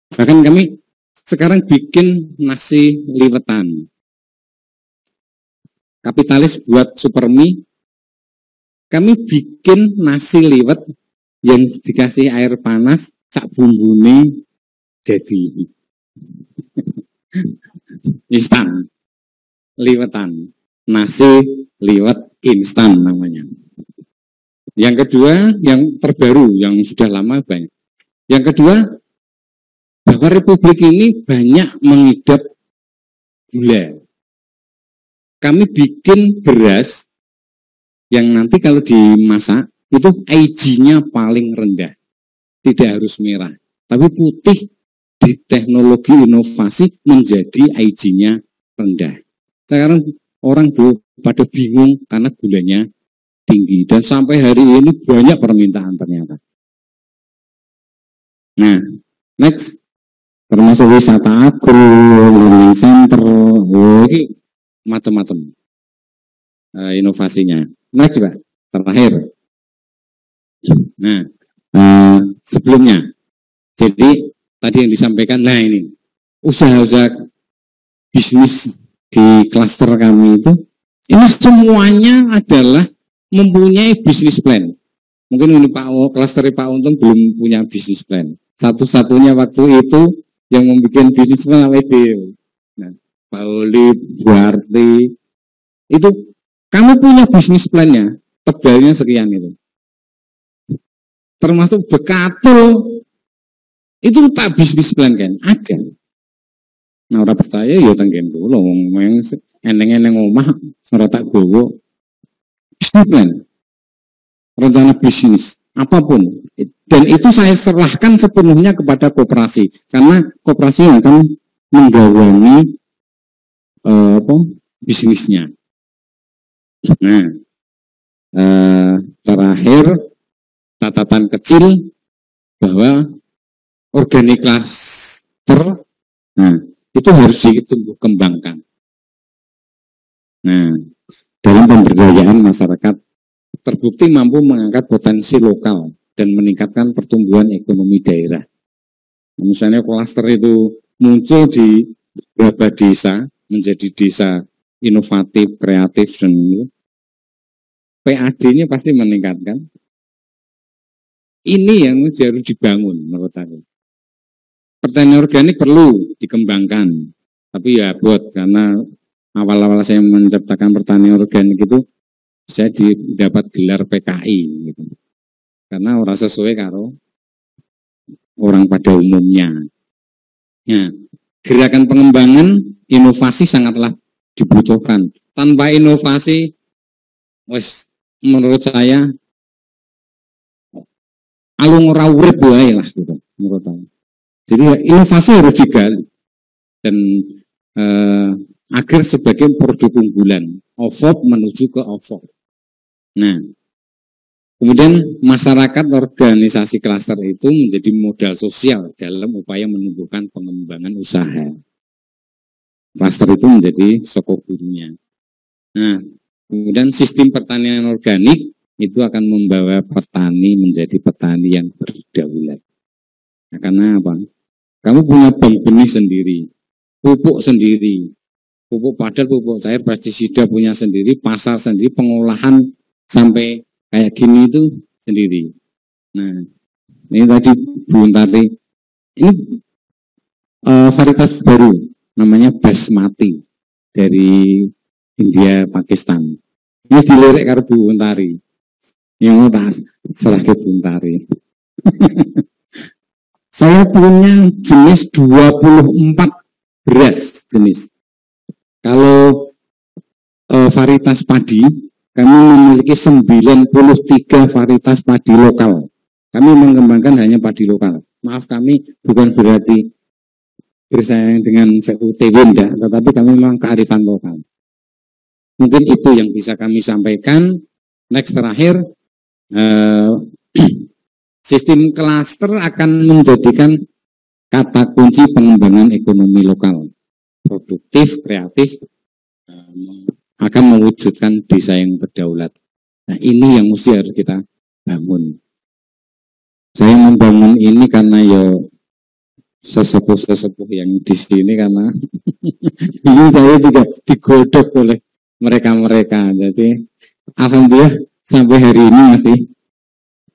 Bahkan kami sekarang bikin nasi liwetan. Kapitalis buat supermi. Kami bikin nasi liwet yang dikasih air panas, sak bumbune jadi instan. Liwetan. Nasi liwet instan namanya. Yang kedua, yang terbaru, yang sudah lama banyak. Yang kedua, bahwa Republik ini banyak mengidap gula. Kami bikin beras yang nanti kalau dimasak itu IG-nya paling rendah. Tidak harus merah, tapi putih di teknologi inovasi menjadi IG-nya rendah. Sekarang orang dulu pada bingung karena gulanya tinggi dan sampai hari ini banyak permintaan ternyata. Nah, next termasuk wisata agro, learning center, ini macam-macam inovasinya. Next juga terakhir. Nah, sebelumnya, jadi tadi yang disampaikan, nah ini usaha-usaha bisnis di klaster kami itu, ini semuanya adalah mempunyai bisnis plan. Mungkin ini klaster Pak Untung belum punya bisnis plan. Satu-satunya waktu itu yang membuat bisnis plan WD. Nah, Pak Oli, Bu Arti, itu kamu punya bisnis plannya, tebalnya sekian itu. Termasuk Bekatul, itu tak bisnis plan kan? Ada. Nah, orang percaya ya tanggen dulu, ngomong eneng-eneng omah, orang tak gowo. Bisnis plan, rencana bisnis, apapun. Dan itu saya serahkan sepenuhnya kepada koperasi, karena koperasi yang akan menggawangi bisnisnya. Nah, terakhir catatan kecil bahwa organik klaster, nah itu harus ditumbuh kembangkan. Nah, dalam pemberdayaan masyarakat terbukti mampu mengangkat potensi lokal dan meningkatkan pertumbuhan ekonomi daerah. Misalnya klaster itu muncul di beberapa desa menjadi desa inovatif, kreatif, dan PAD-nya pasti meningkatkan. Ini yang harus dibangun menurut aku. Pertanian organik perlu dikembangkan, tapi ya buat karena awal-awal saya menciptakan pertanian organik itu saya dapat gelar PKI gitu. Karena orang sesuai karo orang pada umumnya. Nah, gerakan pengembangan inovasi sangatlah dibutuhkan. Tanpa inovasi, menurut saya alung ora urip wae lah gitu menurut saya. Jadi inovasi harus digali dan agar sebagai produk unggulan OVOP menuju ke OVOP. Nah, kemudian masyarakat organisasi klaster itu menjadi modal sosial dalam upaya menumbuhkan pengembangan usaha. Klaster itu menjadi sokok gurunya. Nah, kemudian sistem pertanian organik itu akan membawa petani menjadi petani yang berdaulat. Nah, karena apa? Kamu punya bank benih sendiri, pupuk sendiri, pupuk padat, pupuk cair, pestisida punya sendiri, pasar sendiri, pengolahan sampai kayak gini itu sendiri. Nah, ini tadi Bu Untari, ini varietas baru, namanya basmati dari India, Pakistan. Ini dilirik karo Bu Untari. Yang mau tak serah ke Bu Untari. Saya punya jenis 24 beras jenis. Kalau varietas padi, kami memiliki 93 varietas padi lokal. Kami mengembangkan hanya padi lokal. Maaf, kami bukan berarti bersaing dengan VUTW enggak, tetapi kami memang kearifan lokal. Mungkin itu yang bisa kami sampaikan. Next terakhir, sistem klaster akan menjadikan kata kunci pengembangan ekonomi lokal. Produktif, kreatif, akan mewujudkan desa yang berdaulat. Nah, ini yang mesti harus kita bangun. Saya membangun ini karena ya sesepuh-sesepuh yang di sini, karena ini saya juga digodok oleh mereka-mereka. Jadi alhamdulillah sampai hari ini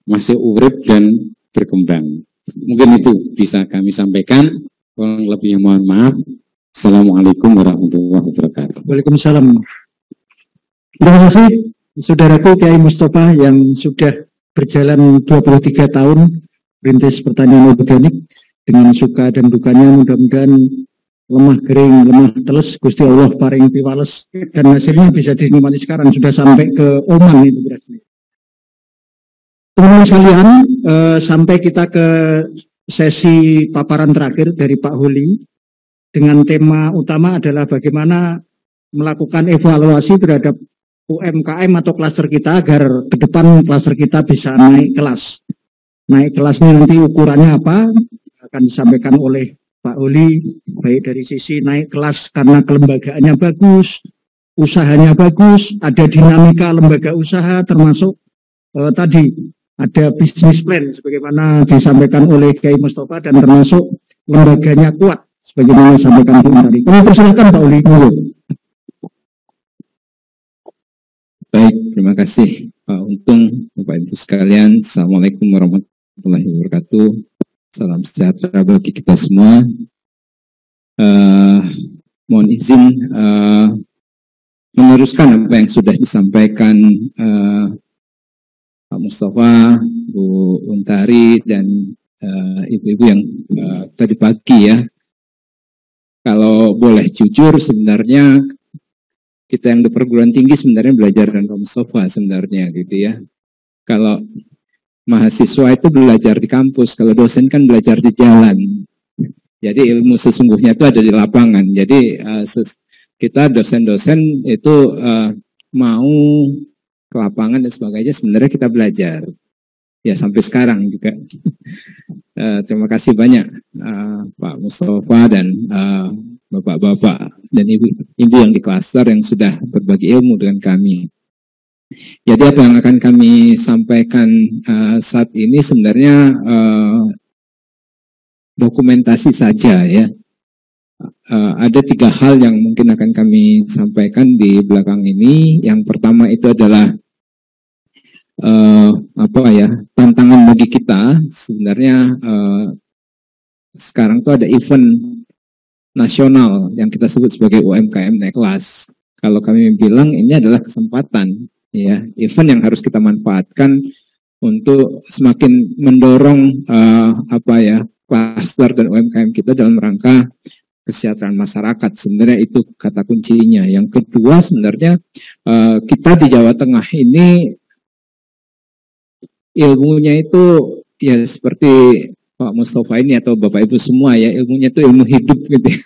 masih urip dan berkembang. Mungkin itu bisa kami sampaikan. Kurang lebihnya mohon maaf. Assalamualaikum warahmatullahi wabarakatuh. Waalaikumsalam. Terima kasih saudaraku Kiai Mustafa yang sudah berjalan 23 tahun merintis pertanian organik dengan suka dan dukanya. Mudah-mudahan lemah kering, lemah teles, Gusti Allah paring piwales, dan hasilnya bisa dinikmati sekarang, sudah sampai ke Oman itu berarti. Teman-teman sekalian, sampai kita ke sesi paparan terakhir dari Pak Holi dengan tema utama adalah bagaimana melakukan evaluasi terhadap UMKM atau klaster kita agar ke depan klaster kita bisa naik kelas. Naik kelasnya nanti ukurannya apa akan disampaikan oleh Pak Holi, baik dari sisi naik kelas karena kelembagaannya bagus, usahanya bagus, ada dinamika lembaga usaha termasuk tadi ada bisnis plan sebagaimana disampaikan oleh Kiai Mustafa dan termasuk lembaganya kuat sebagaimana disampaikan Bu Untari. Kami persilahkan Pak Uli. Baik, terima kasih Pak Untung, Bapak Ibu sekalian. Assalamualaikum warahmatullahi wabarakatuh. Salam sejahtera bagi kita semua. Mohon izin meneruskan apa yang sudah disampaikan Pak Mustafa, Bu Untari, dan ibu-ibu yang tadi pagi ya. Kalau boleh jujur, sebenarnya kita yang di perguruan tinggi sebenarnya belajar dengan Pak Mustafa sebenarnya gitu ya. Kalau mahasiswa itu belajar di kampus, kalau dosen kan belajar di jalan. Jadi ilmu sesungguhnya itu ada di lapangan. Jadi kita dosen-dosen itu mau ke lapangan dan sebagainya, sebenarnya kita belajar. Ya sampai sekarang juga. Terima kasih banyak Pak Mustafa dan bapak-bapak dan ibu yang di klaster yang sudah berbagi ilmu dengan kami. Jadi apa yang akan kami sampaikan saat ini sebenarnya dokumentasi saja ya. Ada 3 hal yang mungkin akan kami sampaikan di belakang ini. Yang pertama itu adalah tantangan bagi kita sebenarnya. Sekarang tuh ada event nasional yang kita sebut sebagai UMKM naik kelas. Kalau kami bilang ini adalah kesempatan, ya, event yang harus kita manfaatkan untuk semakin mendorong klaster dan UMKM kita dalam rangka kesejahteraan masyarakat. Sebenarnya itu kata kuncinya. Yang kedua sebenarnya kita di Jawa Tengah ini ilmunya itu ya seperti Pak Mustafa ini atau Bapak Ibu semua ya, ilmunya itu ilmu hidup gitu ya.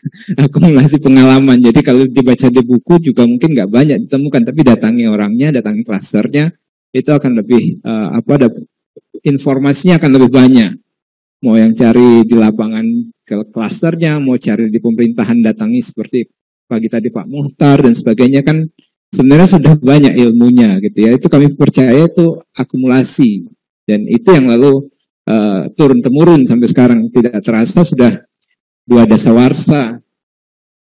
Akumulasi pengalaman. Jadi kalau dibaca di buku juga mungkin nggak banyak ditemukan, tapi datangi orangnya, datangi klasternya, itu akan lebih informasinya akan lebih banyak. Mau yang cari di lapangan ke klasternya, mau cari di pemerintahan datangi seperti pagi tadi Pak Muhtar dan sebagainya, kan sebenarnya sudah banyak ilmunya gitu ya. Itu kami percaya itu akumulasi, dan itu yang lalu turun temurun sampai sekarang. Tidak terasa sudah 2 dasawarsa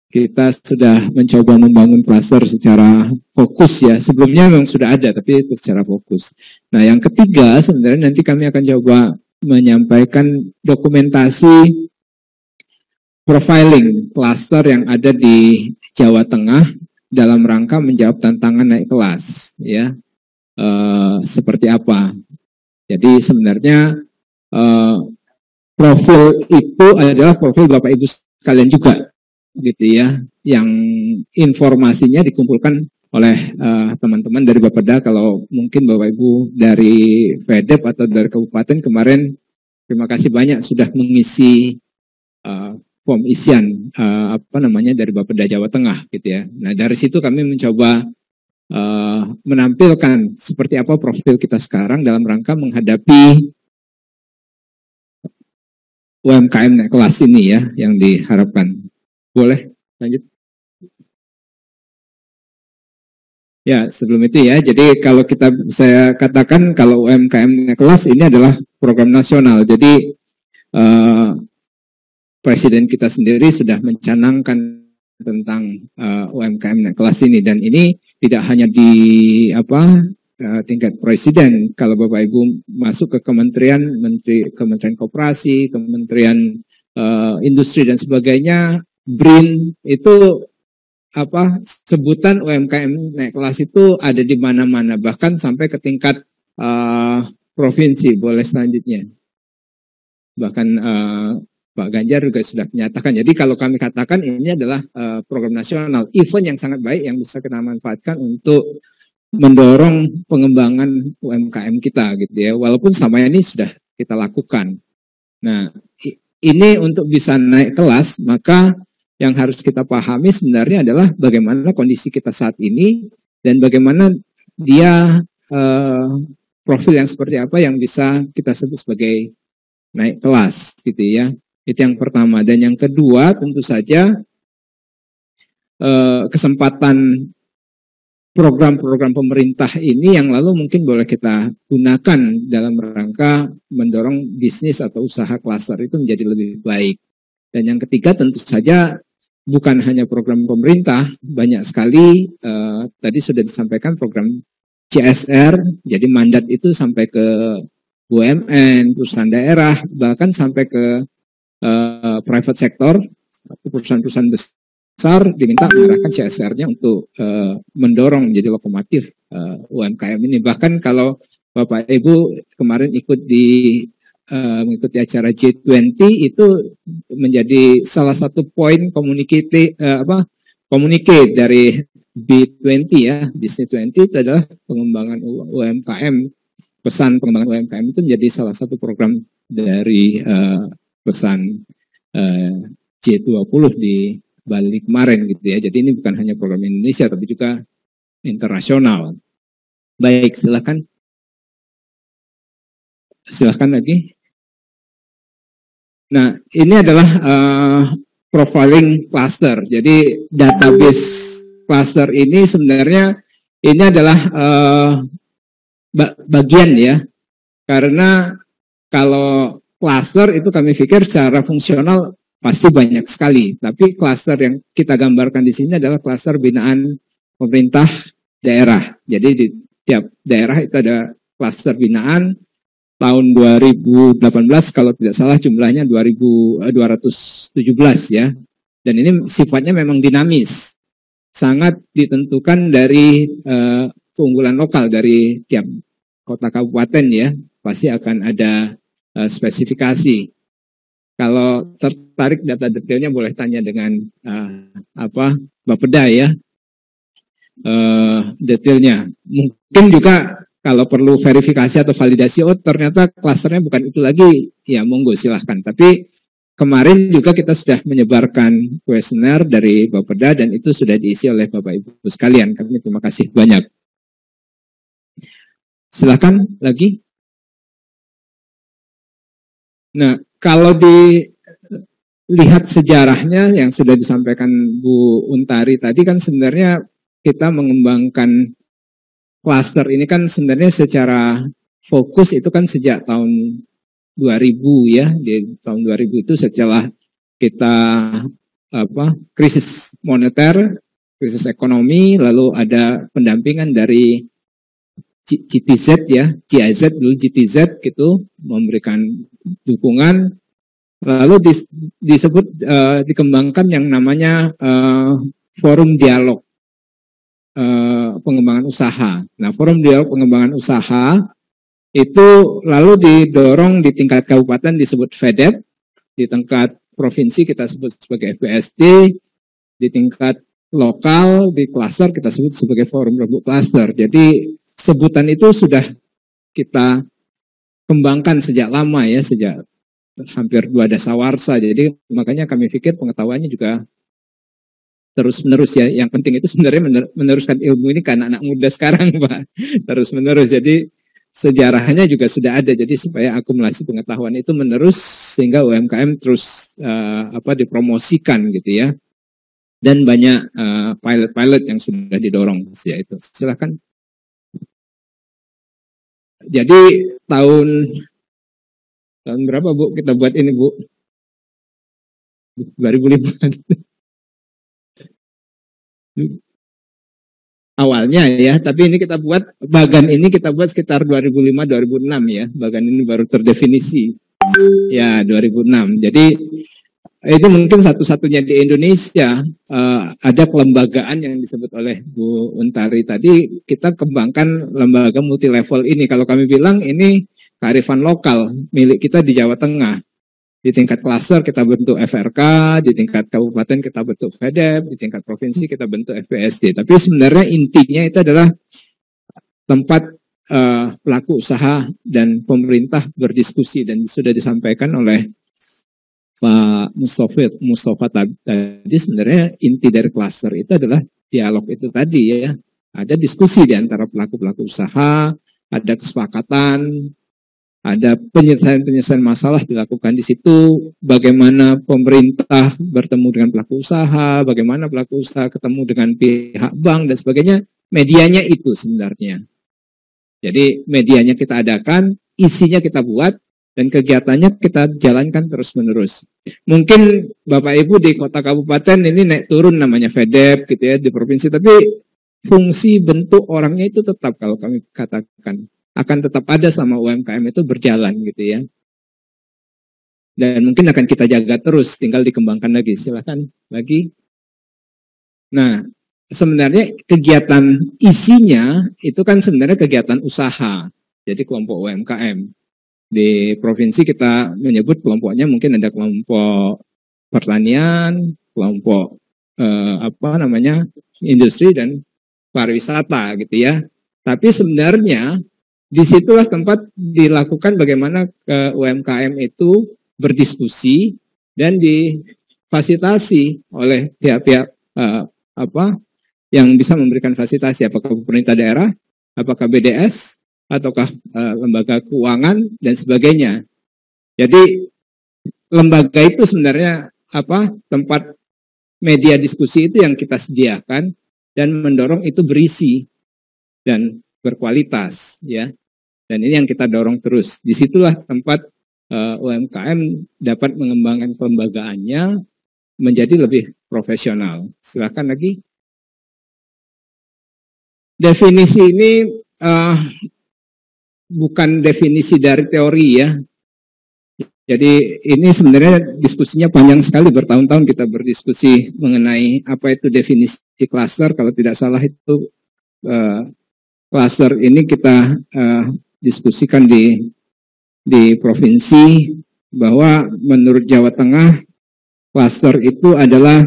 kita sudah mencoba membangun klaster secara fokus ya. Sebelumnya memang sudah ada, tapi itu secara fokus. Nah, yang ketiga sebenarnya nanti kami akan coba menyampaikan dokumentasi profiling klaster yang ada di Jawa Tengah dalam rangka menjawab tantangan naik kelas ya. Seperti apa? Jadi sebenarnya profil itu adalah profil Bapak Ibu sekalian juga gitu ya, yang informasinya dikumpulkan oleh teman-teman dari Bapeda. Kalau mungkin Bapak Ibu dari VEDEP atau dari kabupaten kemarin, terima kasih banyak sudah mengisi form isian dari Bapeda Jawa Tengah gitu ya. Nah, dari situ kami mencoba menampilkan seperti apa profil kita sekarang dalam rangka menghadapi UMKM naik kelas ini ya, yang diharapkan. Boleh lanjut? Ya, sebelum itu ya, jadi kalau saya katakan kalau UMKM naik kelas ini adalah program nasional. Jadi Presiden kita sendiri sudah mencanangkan tentang UMKM naik kelas ini, dan ini tidak hanya di tingkat presiden. Kalau Bapak Ibu masuk ke kementerian, Kementerian Koperasi, Kementerian Industri dan sebagainya, BRIN itu sebutan UMKM naik kelas itu ada di mana-mana, bahkan sampai ke tingkat provinsi. Boleh selanjutnya. Bahkan Pak Ganjar juga sudah menyatakan. Jadi kalau kami katakan ini adalah program nasional, event yang sangat baik yang bisa kita manfaatkan untuk mendorong pengembangan UMKM kita gitu ya. Walaupun sama ini sudah kita lakukan. Nah, ini untuk bisa naik kelas, maka yang harus kita pahami sebenarnya adalah bagaimana kondisi kita saat ini dan bagaimana dia profil yang seperti apa yang bisa kita sebut sebagai naik kelas gitu ya. Itu yang pertama. Dan yang kedua tentu saja kesempatan program-program pemerintah ini yang lalu mungkin boleh kita gunakan dalam rangka mendorong bisnis atau usaha klaster itu menjadi lebih baik. Dan yang ketiga tentu saja bukan hanya program pemerintah, banyak sekali tadi sudah disampaikan program CSR, jadi mandat itu sampai ke BUMN, perusahaan daerah, bahkan sampai ke private sector, perusahaan-perusahaan besar diminta mengerahkan CSR-nya untuk mendorong menjadi lokomotif UMKM ini. Bahkan kalau Bapak Ibu kemarin mengikuti acara G20 itu menjadi salah satu poin communicate dari B20 ya, Business 20 itu adalah pengembangan UMKM. Pesan pengembangan UMKM itu menjadi salah satu program dari pesan G20 di Bali kemarin gitu ya. Jadi ini bukan hanya program Indonesia tapi juga internasional. Baik, silakan. Silakan lagi. Nah, ini adalah profiling cluster. Jadi database cluster ini sebenarnya ini adalah bagian ya. Karena kalau cluster itu kami pikir secara fungsional pasti banyak sekali, tapi klaster yang kita gambarkan di sini adalah klaster binaan pemerintah daerah. Jadi di tiap daerah itu ada klaster binaan. Tahun 2018 kalau tidak salah jumlahnya 217 ya. Dan ini sifatnya memang dinamis. Sangat ditentukan dari keunggulan lokal dari tiap kota kabupaten ya. Pasti akan ada spesifikasi. Kalau tertarik data detailnya boleh tanya dengan Bapeda ya, detailnya. Mungkin juga kalau perlu verifikasi atau validasi, oh ternyata klasternya bukan itu lagi, ya monggo silahkan. Tapi kemarin juga kita sudah menyebarkan kuesioner dari Bapeda dan itu sudah diisi oleh Bapak Ibu sekalian. Kami terima kasih banyak. Silakan lagi. Nah, kalau dilihat sejarahnya yang sudah disampaikan Bu Untari tadi kan sebenarnya kita mengembangkan klaster ini kan sebenarnya secara fokus itu kan sejak tahun 2000 ya, di tahun 2000 itu setelah kita krisis moneter, krisis ekonomi, lalu ada pendampingan dari GTZ ya, GIZ dulu GTZ gitu memberikan dukungan, lalu disebut dikembangkan yang namanya forum dialog pengembangan usaha. Nah, forum dialog pengembangan usaha itu lalu didorong di tingkat kabupaten disebut FEDEP, di tingkat provinsi kita sebut sebagai FBSD, di tingkat lokal di klaster kita sebut sebagai forum rembuk klaster. Jadi sebutan itu sudah kita kembangkan sejak lama ya, sejak hampir 2 dasawarsa. Jadi makanya kami pikir pengetahuannya juga terus menerus ya. Yang penting itu sebenarnya meneruskan ilmu ini ke anak-anak muda sekarang, Pak. Terus menerus. Jadi sejarahnya juga sudah ada. Jadi supaya akumulasi pengetahuan itu menerus sehingga UMKM terus dipromosikan gitu ya. Dan banyak pilot-pilot yang sudah didorong ya itu. Silakan. Jadi tahun berapa Bu kita buat ini Bu? 2005. Awalnya ya, tapi ini kita buat bagan ini kita buat sekitar 2005-2006 ya, bagan ini baru terdefinisi ya 2006. Jadi itu mungkin satu-satunya di Indonesia ada kelembagaan yang disebut oleh Bu Untari tadi, kita kembangkan lembaga multilevel ini. Kalau kami bilang ini kearifan lokal milik kita di Jawa Tengah. Di tingkat klaster kita bentuk FRK, di tingkat kabupaten kita bentuk FEDEP, di tingkat provinsi kita bentuk FBSD. Tapi sebenarnya intinya itu adalah tempat pelaku usaha dan pemerintah berdiskusi, dan sudah disampaikan oleh Pak Mustafa tadi. Sebenarnya inti dari klaster itu adalah dialog itu tadi ya. Ada diskusi di antara pelaku-pelaku usaha, ada kesepakatan, ada penyelesaian masalah dilakukan di situ, bagaimana pemerintah bertemu dengan pelaku usaha, bagaimana pelaku usaha ketemu dengan pihak bank dan sebagainya. Medianya itu sebenarnya. Jadi medianya kita adakan, isinya kita buat, dan kegiatannya kita jalankan terus-menerus. Mungkin Bapak Ibu di kota kabupaten ini naik turun namanya FEDEP gitu ya, di provinsi, tapi fungsi bentuk orangnya itu tetap, kalau kami katakan akan tetap ada sama UMKM itu berjalan gitu ya. Dan mungkin akan kita jaga terus, tinggal dikembangkan lagi. Silakan lagi. Nah, sebenarnya kegiatan isinya itu kan sebenarnya kegiatan usaha. Jadi kelompok UMKM. Di provinsi kita menyebut kelompoknya mungkin ada kelompok pertanian, kelompok industri dan pariwisata gitu ya. Tapi sebenarnya disitulah tempat dilakukan bagaimana UMKM itu berdiskusi dan difasilitasi oleh pihak-pihak yang bisa memberikan fasilitasi, apakah pemerintah daerah, apakah BDS, ataukah lembaga keuangan dan sebagainya. Jadi lembaga itu sebenarnya tempat media diskusi itu yang kita sediakan dan mendorong itu berisi dan berkualitas ya. Dan ini yang kita dorong terus. Disitulah tempat UMKM dapat mengembangkan kelembagaannya menjadi lebih profesional. Silakan lagi. Definisi ini bukan definisi dari teori ya. Jadi ini sebenarnya diskusinya panjang sekali, bertahun-tahun kita berdiskusi mengenai apa itu definisi klaster. Kalau tidak salah itu klaster ini kita diskusikan di provinsi, bahwa menurut Jawa Tengah klaster itu adalah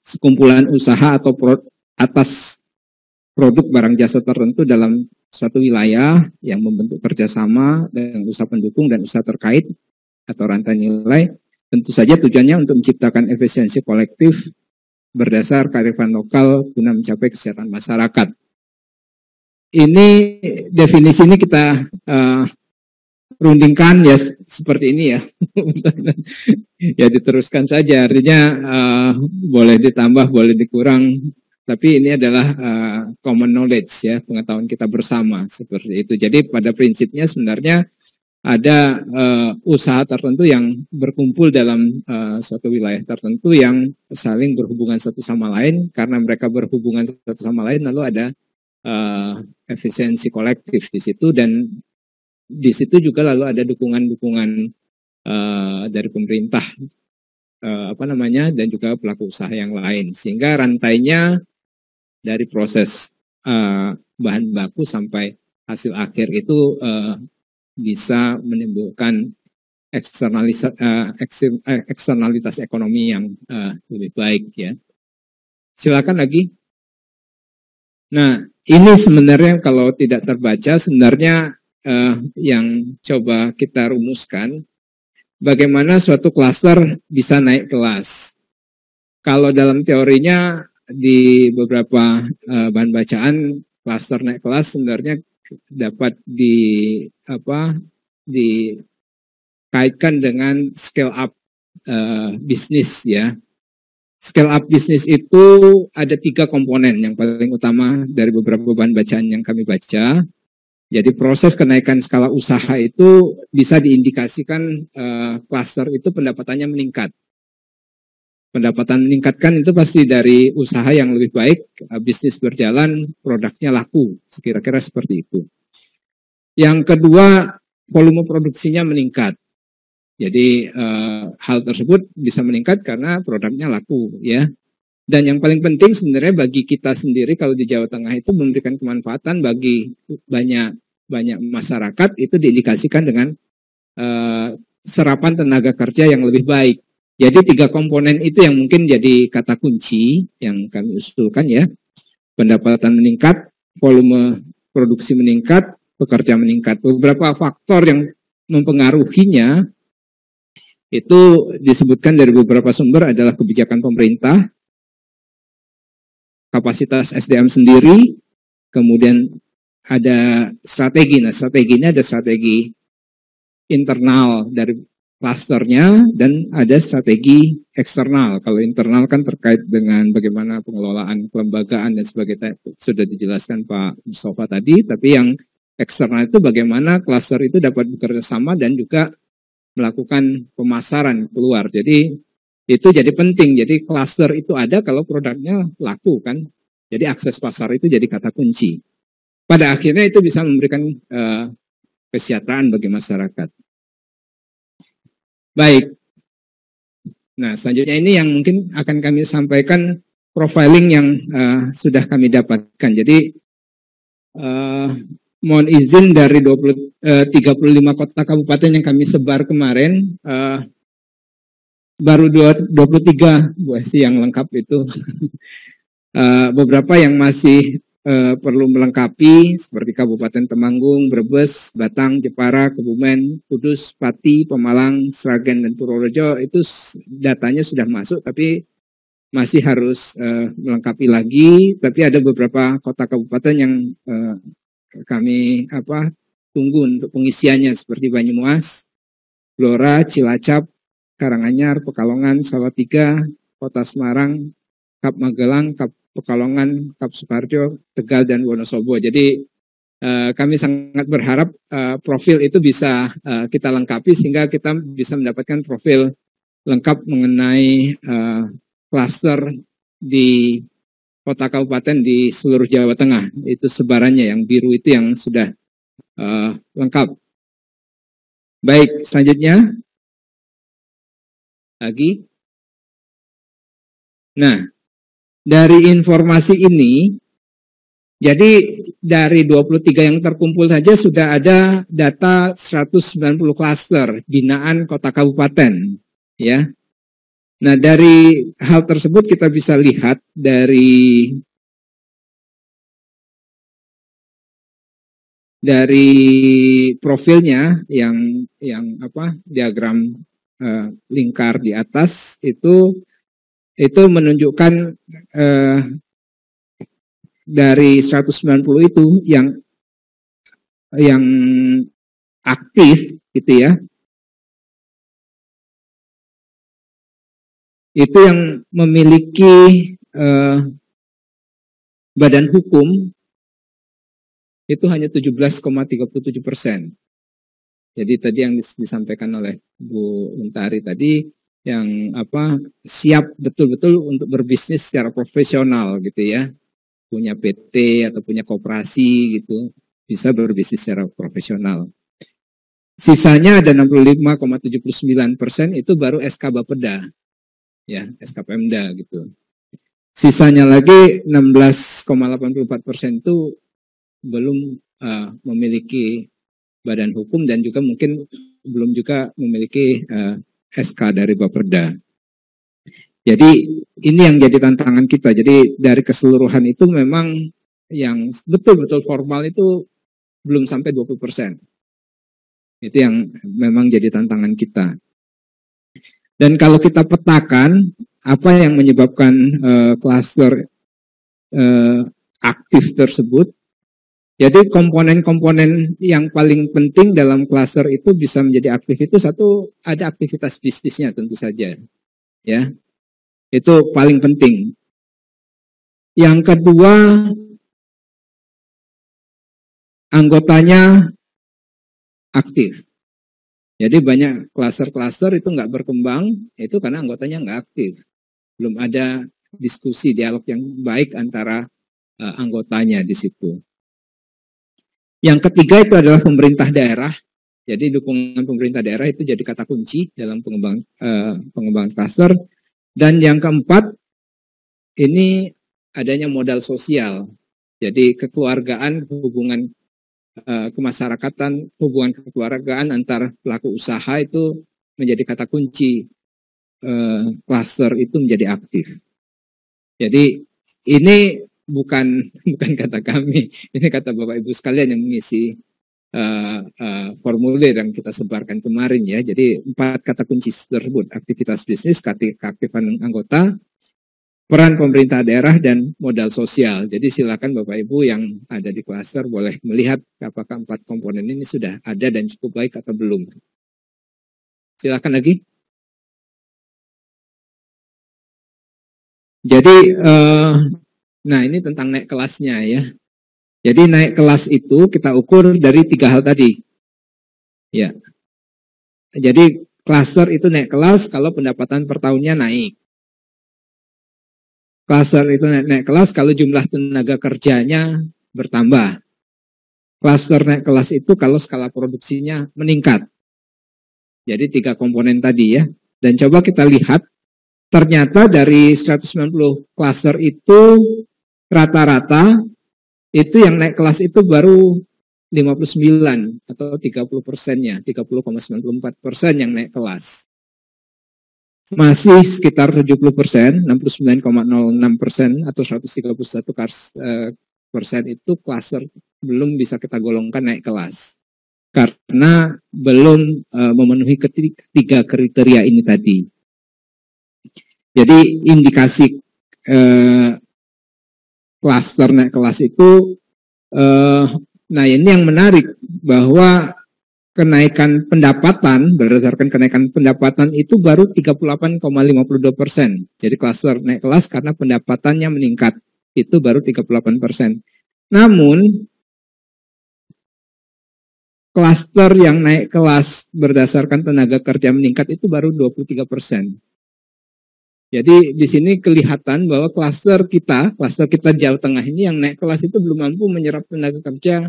sekumpulan usaha atau atas produk barang jasa tertentu dalam suatu wilayah yang membentuk kerjasama dengan usaha pendukung dan usaha terkait atau rantai nilai. Tentu saja tujuannya untuk menciptakan efisiensi kolektif berdasar kearifan lokal guna mencapai kesejahteraan masyarakat. Ini definisi ini kita rundingkan ya seperti ini ya. Ya diteruskan saja, artinya boleh ditambah, boleh dikurang, tapi ini adalah common knowledge ya, pengetahuan kita bersama seperti itu. Jadi pada prinsipnya sebenarnya ada usaha tertentu yang berkumpul dalam suatu wilayah tertentu yang saling berhubungan satu sama lain. Karena mereka berhubungan satu sama lain, lalu ada efisiensi kolektif di situ, dan di situ juga lalu ada dukungan-dukungan dari pemerintah dan juga pelaku usaha yang lain, sehingga rantainya dari proses bahan baku sampai hasil akhir itu bisa menimbulkan eksternalitas ekonomi yang lebih baik ya. Silakan lagi. Nah, ini sebenarnya kalau tidak terbaca sebenarnya yang coba kita rumuskan bagaimana suatu klaster bisa naik kelas. Kalau dalam teorinya di beberapa bahan bacaan klaster naik kelas sebenarnya dapat dikaitkan dengan scale up bisnis ya. Scale up bisnis itu ada 3 komponen yang paling utama dari beberapa bahan bacaan yang kami baca. Jadi proses kenaikan skala usaha itu bisa diindikasikan klaster itu pendapatannya meningkat. Pendapatan meningkatkan itu pasti dari usaha yang lebih baik, bisnis berjalan, produknya laku, kira-kira seperti itu. Yang kedua, volume produksinya meningkat. Jadi hal tersebut bisa meningkat karena produknya laku ya. Dan yang paling penting sebenarnya bagi kita sendiri kalau di Jawa Tengah itu memberikan kemanfaatan bagi banyak masyarakat itu diindikasikan dengan serapan tenaga kerja yang lebih baik. Jadi 3 komponen itu yang mungkin jadi kata kunci yang kami usulkan ya. Pendapatan meningkat, volume produksi meningkat, pekerja meningkat. Beberapa faktor yang mempengaruhinya itu disebutkan dari beberapa sumber adalah kebijakan pemerintah, kapasitas SDM sendiri, kemudian ada strategi. Nah, strategi ini ada strategi internal dari klasternya dan ada strategi eksternal. Kalau internal kan terkait dengan bagaimana pengelolaan kelembagaan dan sebagainya, sudah dijelaskan Pak Mustafa tadi, tapi yang eksternal itu bagaimana klaster itu dapat bekerja sama dan juga melakukan pemasaran keluar. Jadi itu jadi penting. Jadi klaster itu ada kalau produknya laku kan. Jadi akses pasar itu jadi kata kunci. Pada akhirnya itu bisa memberikan kesejahteraan bagi masyarakat. Baik. Nah, selanjutnya ini yang mungkin akan kami sampaikan profiling yang sudah kami dapatkan. Jadi mohon izin dari 35 kota kabupaten yang kami sebar kemarin, baru 23 Bu Esti yang lengkap itu. Beberapa yang masih perlu melengkapi seperti Kabupaten Temanggung, Brebes, Batang, Jepara, Kebumen, Kudus, Pati, Pemalang, Sragen, dan Purworejo itu datanya sudah masuk tapi masih harus melengkapi lagi. Tapi ada beberapa kota kabupaten yang kami tunggu untuk pengisiannya seperti Banyumas, Blora, Cilacap, Karanganyar, Pekalongan, Salatiga, Kota Semarang, Kap Magelang, Kap Pekalongan, Kap Sukoharjo, Tegal, dan Wonosobo. Jadi kami sangat berharap profil itu bisa kita lengkapi sehingga kita bisa mendapatkan profil lengkap mengenai klaster di kota kabupaten di seluruh Jawa Tengah. Itu sebarannya, yang biru itu yang sudah lengkap. Baik, selanjutnya lagi. Nah, dari informasi ini, jadi dari 23 yang terkumpul saja sudah ada data 190 klaster binaan kota kabupaten, ya. Nah, dari hal tersebut kita bisa lihat dari dari profilnya yang diagram lingkar di atas itu menunjukkan dari 190 itu yang aktif gitu ya. Itu yang memiliki badan hukum itu hanya 17,37%. Jadi tadi yang disampaikan oleh Bu Untari tadi yang siap betul-betul untuk berbisnis secara profesional gitu ya. Punya PT atau punya koperasi gitu, bisa berbisnis secara profesional. Sisanya ada 65,79% itu baru SK Bapeda, ya SK Pemda gitu. Sisanya lagi 16,84% itu belum memiliki badan hukum dan juga mungkin belum juga memiliki SK dari Bapeda. Jadi ini yang jadi tantangan kita. Jadi dari keseluruhan itu memang yang betul-betul formal itu belum sampai 20%. Itu yang memang jadi tantangan kita. Dan kalau kita petakan apa yang menyebabkan klaster aktif tersebut, jadi komponen-komponen yang paling penting dalam klaster itu bisa menjadi aktif itu satu, ada aktivitas bisnisnya tentu saja, ya. Itu paling penting. Yang kedua, anggotanya aktif. Jadi banyak klaster-klaster itu nggak berkembang, itu karena anggotanya nggak aktif. Belum ada diskusi, dialog yang baik antara anggotanya di situ. Yang ketiga itu adalah pemerintah daerah. Jadi dukungan pemerintah daerah itu jadi kata kunci dalam pengembangan klaster. Dan yang keempat, ini adanya modal sosial. Jadi kekeluargaan, hubungan kemasyarakatan, hubungan kekeluargaan antar pelaku usaha itu menjadi kata kunci klaster itu menjadi aktif. Jadi ini bukan kata kami, ini kata Bapak Ibu sekalian yang mengisi formulir yang kita sebarkan kemarin ya. Jadi 4 kata kunci tersebut: aktivitas bisnis, keaktifan anggota, peran pemerintah daerah, dan modal sosial. Jadi silakan Bapak Ibu yang ada di klaster boleh melihat apakah 4 komponen ini sudah ada dan cukup baik atau belum. Silakan lagi. Jadi nah ini tentang naik kelasnya ya. Jadi naik kelas itu kita ukur dari 3 hal tadi. Ya. Jadi klaster itu naik kelas kalau pendapatan per tahunnya naik. Klaster itu naik kelas kalau jumlah tenaga kerjanya bertambah. Klaster naik kelas itu kalau skala produksinya meningkat. Jadi 3 komponen tadi ya. Dan coba kita lihat, ternyata dari 190 klaster itu rata-rata itu yang naik kelas itu baru 59 atau 30%-nya, 30,94% yang naik kelas. Masih sekitar 70%, 69,06% atau 131% itu klaster belum bisa kita golongkan naik kelas. Karena belum memenuhi ketiga kriteria ini tadi. Jadi indikasi klaster naik kelas itu, nah ini yang menarik bahwa kenaikan pendapatan, berdasarkan kenaikan pendapatan itu baru 38,52%. Jadi klaster naik kelas karena pendapatannya meningkat, itu baru 38%. Namun, klaster yang naik kelas berdasarkan tenaga kerja meningkat itu baru 23%. Jadi di sini kelihatan bahwa klaster kita Jawa Tengah ini yang naik kelas itu belum mampu menyerap tenaga kerja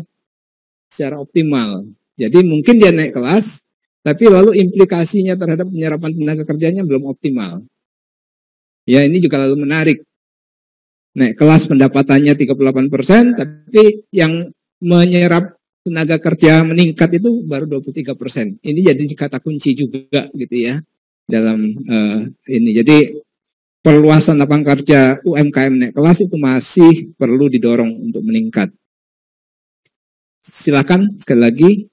secara optimal. Jadi mungkin dia naik kelas, tapi lalu implikasinya terhadap penyerapan tenaga kerjanya belum optimal. Ya ini juga lalu menarik. Naik kelas pendapatannya 38%, tapi yang menyerap tenaga kerja meningkat itu baru 23%. Ini jadi kata kunci juga gitu ya dalam ini. Jadi perluasan lapangan kerja UMKM naik kelas itu masih perlu didorong untuk meningkat. silakan sekali lagi.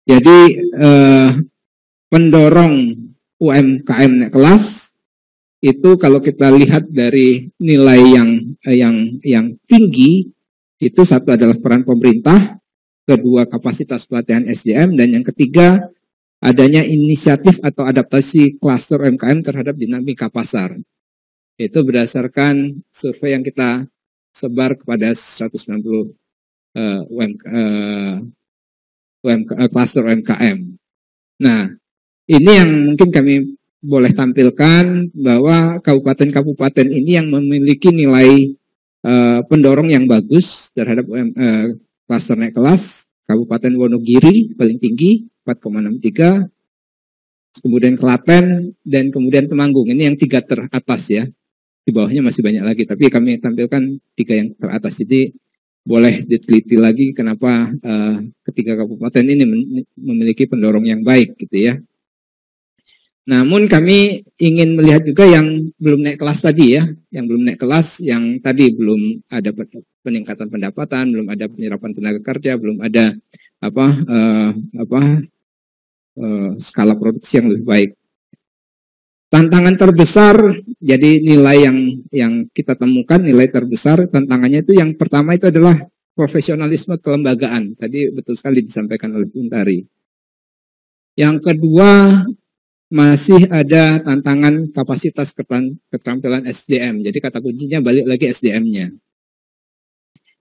Jadi pendorong UMKM naik kelas itu kalau kita lihat dari nilai yang tinggi, itu satu adalah peran pemerintah, kedua kapasitas pelatihan SDM, dan yang ketiga adanya inisiatif atau adaptasi klaster UMKM terhadap dinamika pasar. Itu berdasarkan survei yang kita sebar kepada 190 klaster UMKM. Nah, ini yang mungkin kami boleh tampilkan bahwa kabupaten-kabupaten ini yang memiliki nilai pendorong yang bagus terhadap klaster naik kelas. Kabupaten Wonogiri paling tinggi 4,63, kemudian Klaten, dan kemudian Temanggung. Ini yang 3 teratas ya. Di bawahnya masih banyak lagi, tapi kami tampilkan 3 yang teratas. Jadi boleh diteliti lagi kenapa ketiga kabupaten ini memiliki pendorong yang baik gitu ya. Namun kami ingin melihat juga yang belum naik kelas tadi ya, yang belum naik kelas, yang tadi belum ada peningkatan pendapatan, belum ada penyerapan tenaga kerja, belum ada skala produksi yang lebih baik. Tantangan terbesar, jadi nilai yang kita temukan, nilai terbesar tantangannya itu yang pertama itu adalah profesionalisme kelembagaan. Tadi betul sekali disampaikan oleh Bung Tari. Yang kedua, masih ada tantangan kapasitas keterampilan SDM. Jadi kata kuncinya balik lagi SDM-nya.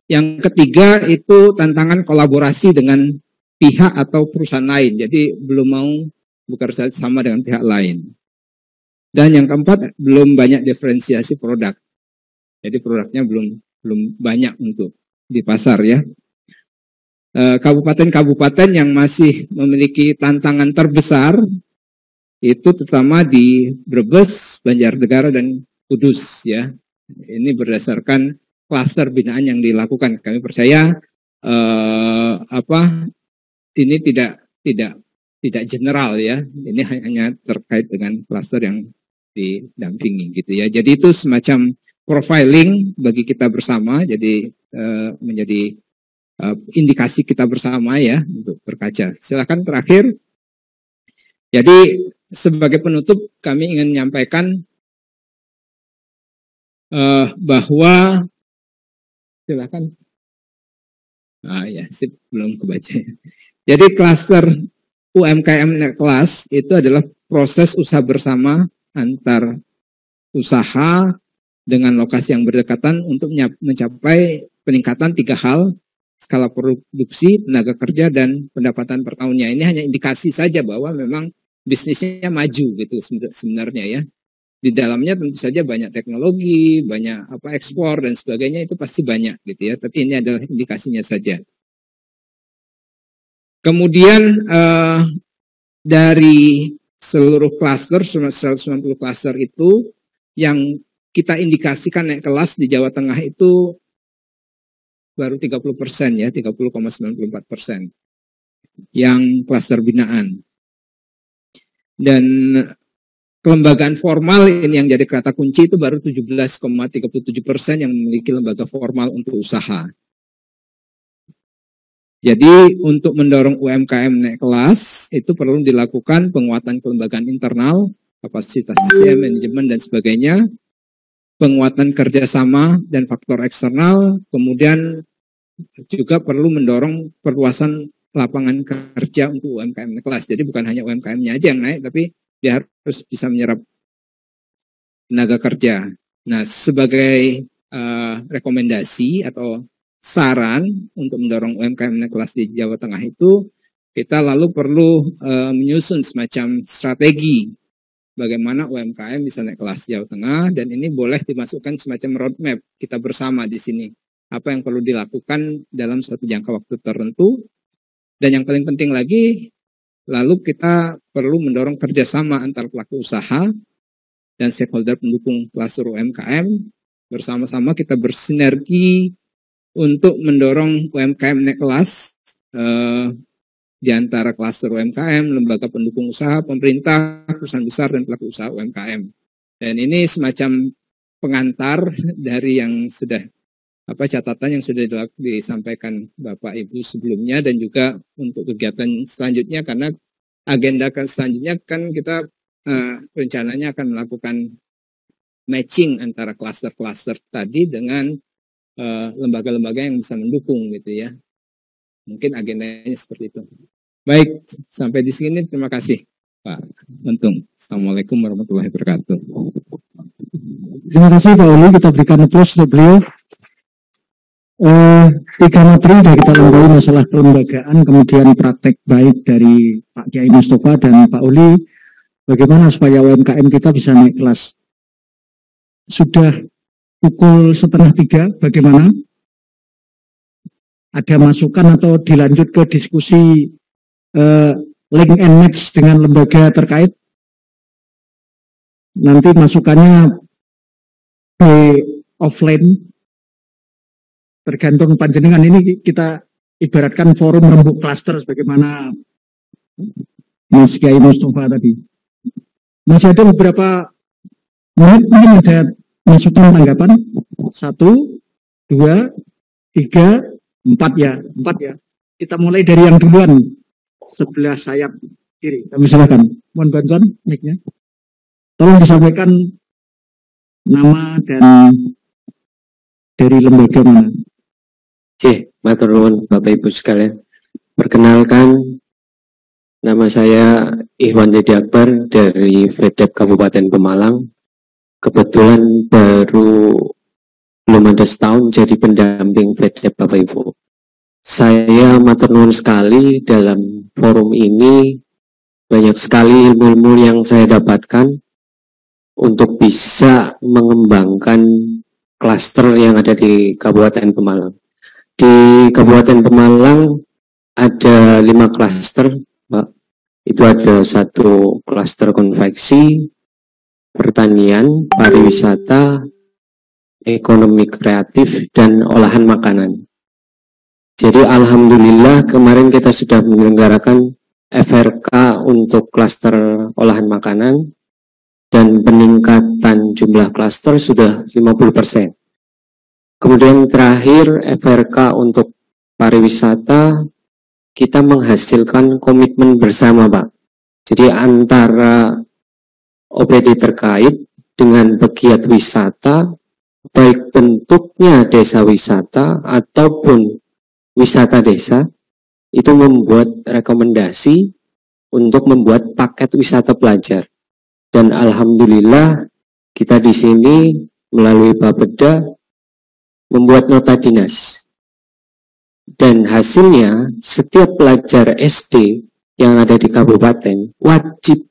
Yang ketiga itu tantangan kolaborasi dengan pihak atau perusahaan lain. Jadi belum mau bekerja sama dengan pihak lain. Dan yang keempat, belum banyak diferensiasi produk. Jadi produknya belum banyak untuk di pasar ya. Kabupaten-kabupaten yang masih memiliki tantangan terbesar itu terutama di Brebes, Banjarnegara, dan Kudus ya. Ini berdasarkan klaster binaan yang dilakukan. Kami percaya ini tidak general ya. Ini hanya terkait dengan klaster yang didampingi gitu ya. Jadi itu semacam profiling bagi kita bersama. Jadi menjadi indikasi kita bersama ya untuk berkaca. Silakan terakhir. Jadi sebagai penutup kami ingin menyampaikan bahwa silakan. Ya, sip, belum kebaca. Jadi klaster UMKM naik kelas itu adalah proses usaha bersama antar usaha dengan lokasi yang berdekatan untuk mencapai peningkatan 3 hal: skala produksi, tenaga kerja, dan pendapatan per tahunnya. Ini hanya indikasi saja bahwa memang bisnisnya maju gitu sebenarnya ya. Di dalamnya tentu saja banyak teknologi, banyak ekspor dan sebagainya, itu pasti banyak gitu ya. Tapi ini adalah indikasinya saja. Kemudian dari seluruh klaster, 190 klaster itu yang kita indikasikan naik kelas di Jawa Tengah itu baru 30% ya, 30,94% yang klaster binaan. Dan kelembagaan formal ini yang jadi kata kunci itu baru 17,37% yang memiliki lembaga formal untuk usaha. Jadi untuk mendorong UMKM naik kelas itu perlu dilakukan penguatan kelembagaan internal, kapasitas SDM, manajemen, dan sebagainya, penguatan kerjasama dan faktor eksternal, kemudian juga perlu mendorong perluasan lapangan kerja untuk UMKM naik kelas. Jadi bukan hanya UMKM-nya aja yang naik, tapi dia harus bisa menyerap tenaga kerja. Nah, sebagai rekomendasi atau saran untuk mendorong UMKM naik kelas di Jawa Tengah itu, kita lalu perlu menyusun semacam strategi bagaimana UMKM bisa naik kelas di Jawa Tengah, dan ini boleh dimasukkan semacam roadmap kita bersama di sini. Apa yang perlu dilakukan dalam suatu jangka waktu tertentu. Dan yang paling penting lagi, lalu kita perlu mendorong kerjasama antar pelaku usaha dan stakeholder pendukung klaster UMKM. Bersama-sama kita bersinergi untuk mendorong UMKM naik kelas di antara klaster UMKM, lembaga pendukung usaha, pemerintah, perusahaan besar, dan pelaku usaha UMKM. Dan ini semacam pengantar dari yang sudah catatan yang sudah disampaikan Bapak Ibu sebelumnya, dan juga untuk kegiatan selanjutnya, karena agenda selanjutnya kan kita rencananya akan melakukan matching antara klaster-klaster tadi dengan lembaga-lembaga yang bisa mendukung gitu ya. Mungkin agendanya seperti itu. Baik, sampai di sini terima kasih Pak Untung. Assalamualaikum warahmatullahi wabarakatuh. Terima kasih Pak Oli, kita berikan aplaus untuk beliau. 3 materi sudah kita lalui, masalah kelembagaan, kemudian praktek baik dari Pak Kiai Mustafa dan Pak Oli, bagaimana supaya UMKM kita bisa naik kelas. Sudah pukul 2:30, bagaimana? Ada masukan atau dilanjut ke diskusi link and match dengan lembaga terkait? Nanti masukannya offline, tergantung panjenengan. Ini kita ibaratkan forum rembuk klaster sebagaimana Mas Kiai Mustafa tadi. Masih ada beberapa menit, mungkin ada masukan tanggapan. 1, 2, 3, 4 ya. 4 ya. Kita mulai dari yang duluan, sebelah sayap kiri. Kami silakan. Mohon bantuan mic-nya. Tolong disampaikan nama dan dari lembaga mana. Matur nuwun Bapak Ibu sekalian. Perkenalkan, nama saya Ikhwan Dede Akbar dari FEDEP Kabupaten Pemalang. Kebetulan baru belum ada setahun jadi pendamping FEDEP Bapak Ibu. Saya matur nuwun sekali dalam forum ini, banyak sekali ilmu-ilmu yang saya dapatkan untuk bisa mengembangkan klaster yang ada di Kabupaten Pemalang. Di Kabupaten Pemalang ada 5 klaster, Pak. Itu ada 1 klaster konveksi, pertanian, pariwisata, ekonomi kreatif, dan olahan makanan. Jadi alhamdulillah kemarin kita sudah menyelenggarakan FRK untuk klaster olahan makanan, dan peningkatan jumlah klaster sudah 50%. Kemudian terakhir FRK untuk pariwisata, kita menghasilkan komitmen bersama Pak. Jadi antara OPD terkait dengan pegiat wisata, baik bentuknya desa wisata ataupun wisata desa, itu membuat rekomendasi untuk membuat paket wisata pelajar. Dan alhamdulillah kita di sini melalui Bapeda membuat nota dinas. Dan hasilnya setiap pelajar SD yang ada di kabupaten wajib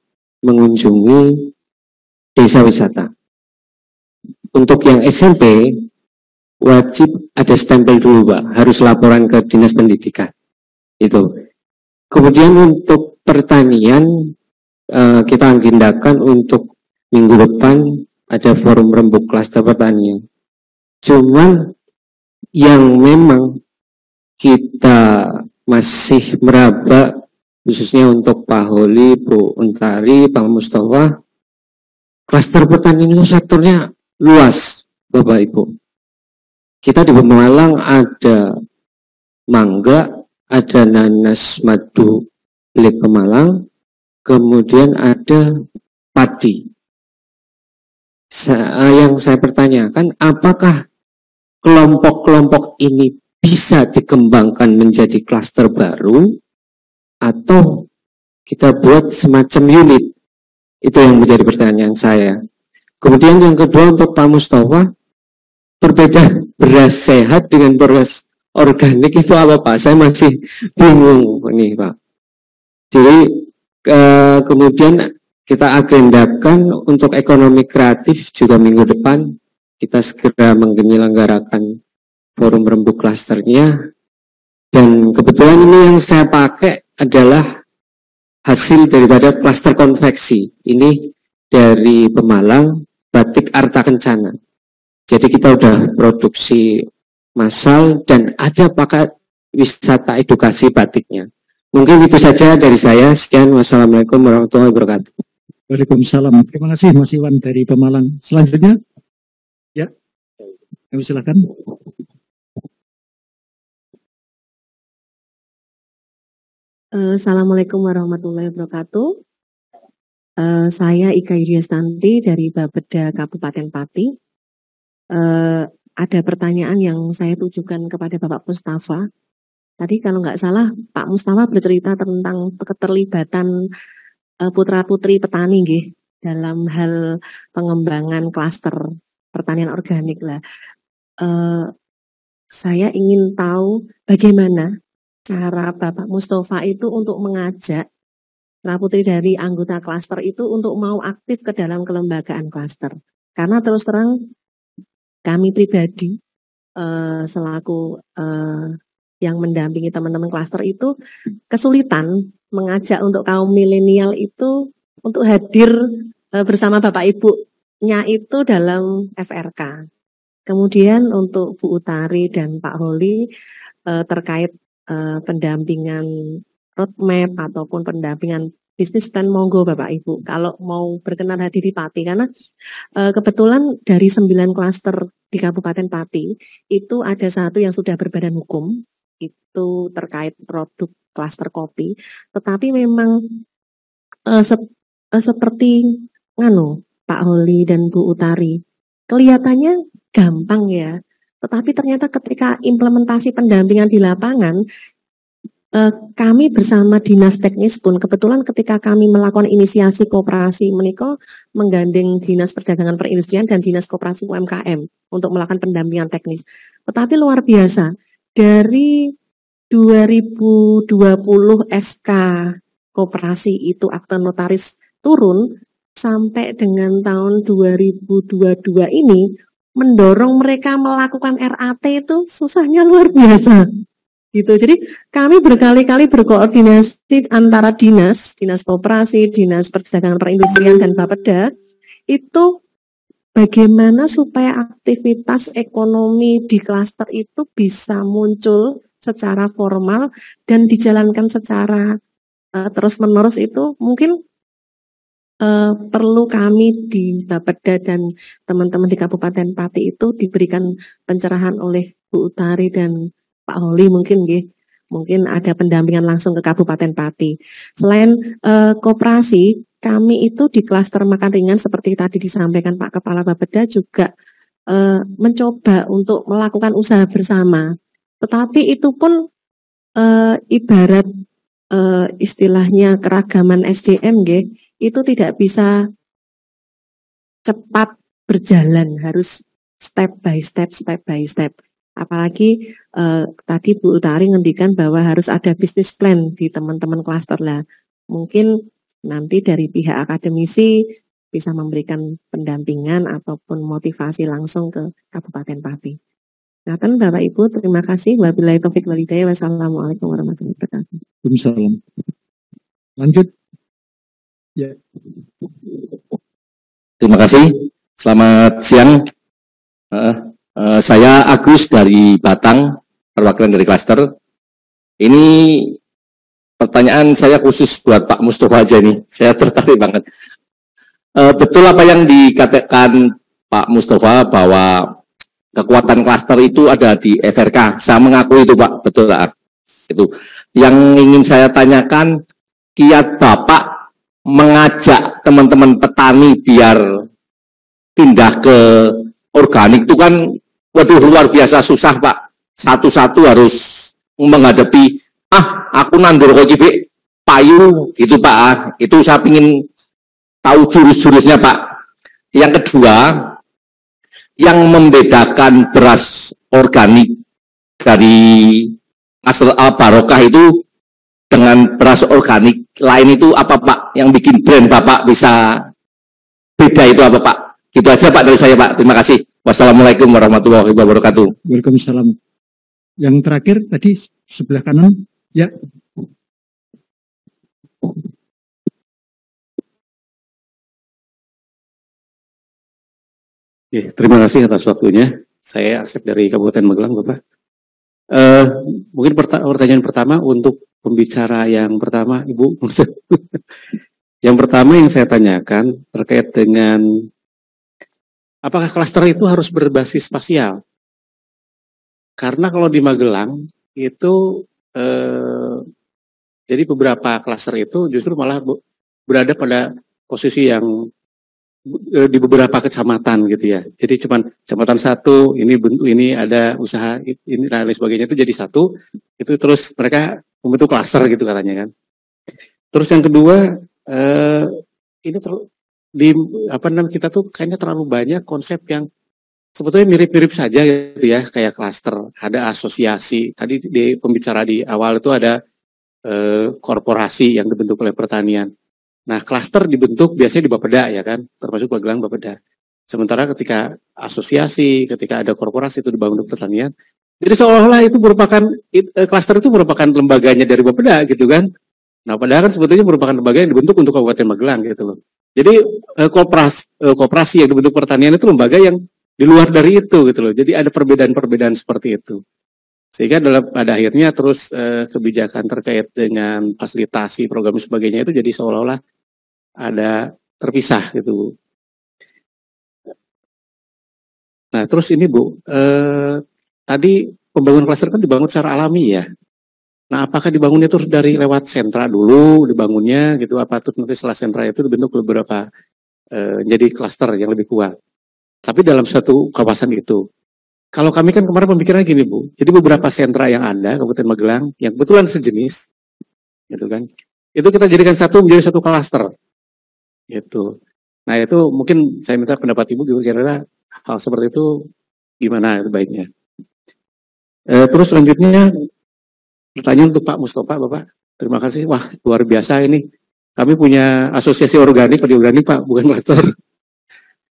mengunjungi desa wisata. Untuk yang SMP wajib ada stempel dulu Pak, harus laporan ke dinas pendidikan. Itu. Kemudian untuk pertanian kita agendakan untuk minggu depan ada forum rembuk klaster pertanian. Cuman yang memang kita masih meraba, khususnya untuk Pak Holi, Bu Untari, Pak Mustafa, klaster pertanian itu sektornya luas, Bapak Ibu. Kita di Pemalang ada mangga, ada nanas madu milik Pemalang, kemudian ada padi. Yang saya pertanyakan, apakah kelompok-kelompok ini bisa dikembangkan menjadi klaster baru atau kita buat semacam unit? Itu yang menjadi pertanyaan saya. Kemudian yang kedua untuk Pak Mustafa, perbedaan beras sehat dengan beras organik itu apa Pak? Saya masih bingung ini Pak. Jadi kemudian kita agendakan untuk ekonomi kreatif juga minggu depan kita segera menyelenggarakan forum rembuk klasternya, dan kebetulan ini yang saya pakai adalah hasil daripada klaster konveksi ini dari Pemalang, batik Arta Kencana. Jadi kita udah produksi massal dan ada paket wisata edukasi batiknya. Mungkin itu saja dari saya. Sekian, wassalamualaikum warahmatullahi wabarakatuh. Waalaikumsalam. Terima kasih Mas Iwan dari Pemalang. Selanjutnya, ya, kami silakan. Assalamualaikum warahmatullahi wabarakatuh. Saya Ika Yudhiastanti dari Bapeda Kabupaten Pati. Ada pertanyaan yang saya tujukan kepada Bapak Mustafa. Tadi kalau nggak salah Pak Mustafa bercerita tentang keterlibatan putra-putri petani nggih, dalam hal pengembangan klaster pertanian organik lah. Saya ingin tahu bagaimana cara Bapak Mustafa itu untuk mengajak putra-putri dari anggota klaster itu untuk mau aktif ke dalam kelembagaan klaster. Karena terus terang kami pribadi selaku yang mendampingi teman-teman klaster itu kesulitan mengajak untuk kaum milenial itu untuk hadir bersama Bapak Ibunya itu dalam FRK. Kemudian untuk Bu Utari dan Pak Holi terkait pendampingan roadmap ataupun pendampingan bisnis plan, monggo Bapak Ibu kalau mau berkenan hadir di Pati, karena kebetulan dari 9 klaster di Kabupaten Pati itu ada satu yang sudah berbadan hukum, itu terkait produk klaster kopi, tetapi memang seperti Pak Holi dan Bu Utari kelihatannya gampang ya, tetapi ternyata ketika implementasi pendampingan di lapangan, kami bersama Dinas Teknis pun kebetulan ketika kami melakukan inisiasi koperasi menika menggandeng Dinas Perdagangan Perindustrian dan Dinas Koperasi UMKM untuk melakukan pendampingan teknis. Tetapi luar biasa, dari 2020 SK koperasi itu akte notaris turun sampai dengan tahun 2022 ini mendorong mereka melakukan RAT itu susahnya luar biasa. Gitu. Jadi kami berkali-kali berkoordinasi antara dinas koperasi, Dinas Perdagangan Perindustrian dan Bapeda itu bagaimana supaya aktivitas ekonomi di klaster itu bisa muncul secara formal dan dijalankan secara terus-menerus. Itu mungkin perlu kami di Bapeda dan teman-teman di Kabupaten Pati itu diberikan pencerahan oleh Bu Utari dan Pak Holi mungkin ada pendampingan langsung ke Kabupaten Pati. Selain koperasi, kami itu di klaster makan ringan seperti tadi disampaikan Pak Kepala Bapeda juga mencoba untuk melakukan usaha bersama. Tetapi itu pun ibarat istilahnya keragaman SDM itu tidak bisa cepat berjalan, harus step by step. Apalagi tadi Bu Utari ngendikan bahwa harus ada bisnis plan di teman-teman klaster lah. Mungkin nanti dari pihak akademisi bisa memberikan pendampingan ataupun motivasi langsung ke Kabupaten Pati. Ngaten Bapak Ibu, terima kasih. Wabillahi taufiq wal hidayah. Wassalamualaikum warahmatullahi wabarakatuh. Waalaikumsalam. Lanjut. Ya. Terima kasih. Selamat siang. Saya Agus dari Batang, perwakilan dari klaster. Ini pertanyaan saya khusus buat Pak Mustafa aja nih. Saya tertarik banget. Betul apa yang dikatakan Pak Mustafa bahwa kekuatan klaster itu ada di FRK. Saya mengakui itu Pak, betul lah. Itu. Yang ingin saya tanyakan, kiat Bapak mengajak teman-teman petani biar pindah ke organik itu kan, waduh luar biasa susah Pak. Satu-satu harus menghadapi, aku nandur kok gibi payu gitu Pak. Itu saya ingin tahu jurus-jurusnya Pak. Yang kedua, yang membedakan beras organik dari Asal Barokah itu dengan beras organik lain itu apa Pak? Yang bikin brand Bapak bisa beda itu apa Pak? Gitu aja Pak dari saya Pak. Terima kasih. Wassalamualaikum warahmatullahi wabarakatuh. Waalaikumsalam. Yang terakhir tadi sebelah kanan. Ya. Terima kasih atas waktunya. Saya Asep dari Kabupaten Magelang Bapak. Mungkin pertanyaan pertama untuk pembicara yang pertama, Ibu. Yang pertama yang saya tanyakan terkait dengan apakah klaster itu harus berbasis spasial? Karena kalau di Magelang itu Jadi beberapa klaster itu justru malah berada pada posisi yang di beberapa kecamatan gitu ya. Jadi cuman kecamatan satu, ini bentuk ini ada usaha ini dan lain sebagainya itu jadi satu, itu terus mereka membentuk klaster gitu katanya kan. Terus yang kedua, ini di apa namanya kita tuh kayaknya terlalu banyak konsep yang sebetulnya mirip-mirip saja gitu ya, kayak klaster, ada asosiasi. Tadi di pembicara di awal itu ada korporasi yang dibentuk oleh pertanian. Nah, klaster dibentuk biasanya di Bapeda ya kan, termasuk Magelang Bapeda. Sementara ketika asosiasi, ketika ada korporasi itu dibangun untuk pertanian, jadi seolah-olah itu merupakan klaster itu merupakan lembaganya dari Bapeda gitu kan. Nah, padahal kan sebetulnya merupakan lembaga yang dibentuk untuk Kabupaten Magelang gitu loh. Jadi koperasi yang dibentuk pertanian itu lembaga yang di luar dari itu gitu loh. Jadi ada perbedaan-perbedaan seperti itu. Sehingga pada akhirnya terus kebijakan terkait dengan fasilitasi program dan sebagainya itu jadi seolah-olah ada terpisah gitu. Nah terus ini Bu, tadi pembangunan klaster kan dibangun secara alami ya. Nah apakah dibangunnya terus dari lewat sentra dulu dibangunnya gitu, apa terus nanti setelah sentra itu dibentuk beberapa jadi klaster yang lebih kuat. Tapi dalam satu kawasan itu. Kalau kami kan kemarin pemikirannya gini Bu, jadi beberapa sentra yang ada Kabupaten Magelang yang kebetulan sejenis, gitu kan, itu kita jadikan satu menjadi satu klaster, gitu. Nah itu mungkin saya minta pendapat Ibu kira-kira hal seperti itu gimana itu baiknya. Terus selanjutnya pertanyaan untuk Pak Mustafa, Bapak, terima kasih, wah luar biasa ini, kami punya asosiasi organik Pak, bukan klaster.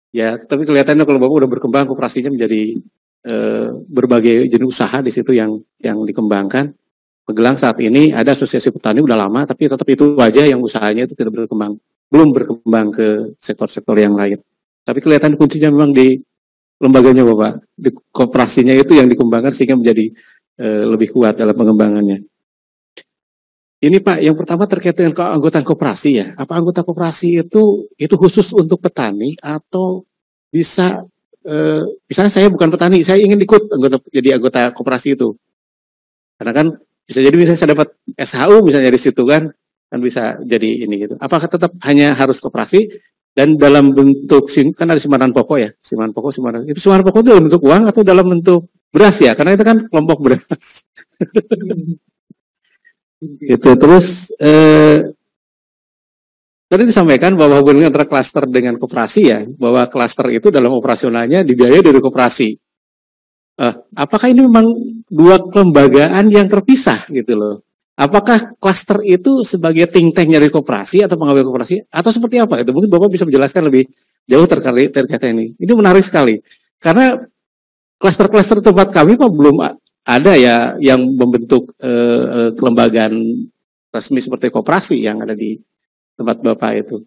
Ya, tapi kelihatannya kalau Bapak udah berkembang, koperasinya menjadi berbagai jenis usaha di situ yang dikembangkan. Magelang saat ini ada asosiasi petani udah lama, tapi tetap itu aja yang usahanya itu tidak berkembang, belum berkembang ke sektor-sektor yang lain. Tapi kelihatan kuncinya memang di lembaganya Bapak, di koperasinya itu yang dikembangkan sehingga menjadi lebih kuat dalam pengembangannya. Ini Pak, yang pertama terkait dengan keanggotaan koperasi ya. Apa anggota koperasi itu khusus untuk petani atau bisa misalnya saya bukan petani, saya ingin ikut jadi anggota koperasi itu. Karena kan bisa jadi misalnya saya dapat SHU misalnya di situ kan bisa jadi ini gitu. Apakah tetap hanya harus koperasi dan dalam bentuk kan ada simpanan pokok ya, simpanan pokok itu simpanan pokok itu dalam bentuk uang atau dalam bentuk beras ya? Karena itu kan kelompok beras. Gitu. Terus tadi disampaikan bahwa hubungan antara klaster dengan koperasi ya, bahwa klaster itu dalam operasionalnya dibiayai dari koperasi. Apakah ini memang dua kelembagaan yang terpisah gitu loh? Apakah klaster itu sebagai think tank dari koperasi atau pengawal koperasi atau seperti apa? Itu mungkin Bapak bisa menjelaskan lebih jauh terkait ini. Ini menarik sekali karena klaster-klaster tempat kami Pak belum ada ya yang membentuk kelembagaan resmi seperti koperasi yang ada di tempat Bapak itu.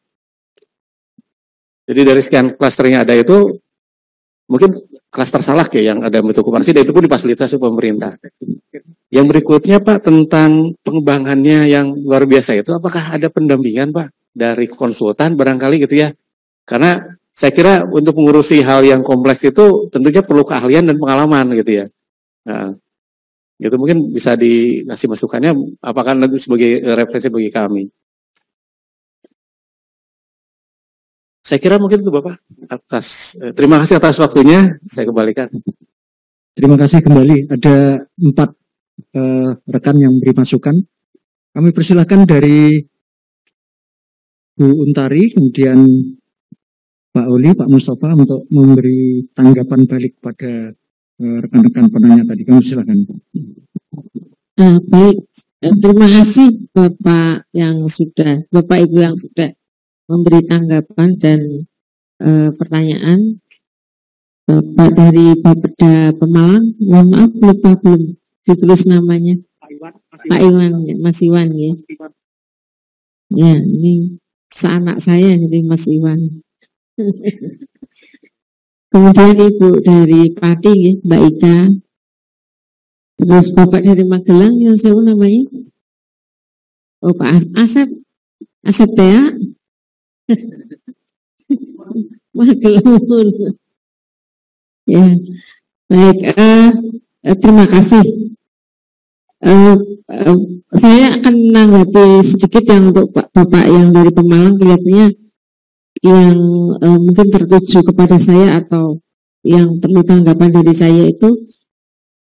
Jadi dari sekian klasternya ada itu, mungkin klaster salah ya yang ada bentuk koperasi, dan itu pun difasilitasi pemerintah. Yang berikutnya Pak, tentang pengembangannya yang luar biasa itu, apakah ada pendampingan Pak dari konsultan barangkali gitu ya? Karena saya kira untuk mengurusi hal yang kompleks itu tentunya perlu keahlian dan pengalaman gitu ya. Nah, itu mungkin bisa dikasih masukannya, apakah nanti sebagai referensi bagi kami. Saya kira mungkin itu Bapak. Terima kasih atas waktunya. Saya kembalikan. Terima kasih kembali. Ada 4 rekan yang memberi masukan. Kami persilahkan dari Bu Untari, kemudian Pak Oli, Pak Mustafa untuk memberi tanggapan balik pada rekan-rekan penanya tadi. Kami persilahkan. Baik, terima kasih Bapak Ibu yang sudah memberi tanggapan dan pertanyaan. Bapak dari Bapeda Pemalang, mohon maaf lupa belum ditulis namanya. Pak Iwan, Mas Iwan ya. Ya, ini seanak saya ini Mas Iwan. Kemudian Ibu dari Pati ya, Mbak Ika. Terus Bapak dari Magelang yang saya namanya. Oh Pak Asep ya. Magelang. Ya, baik. Terima kasih Saya akan menanggapi sedikit yang untuk Bapak yang dari Pemalang, kelihatannya yang mungkin tertuju kepada saya atau yang perlu tanggapan dari saya itu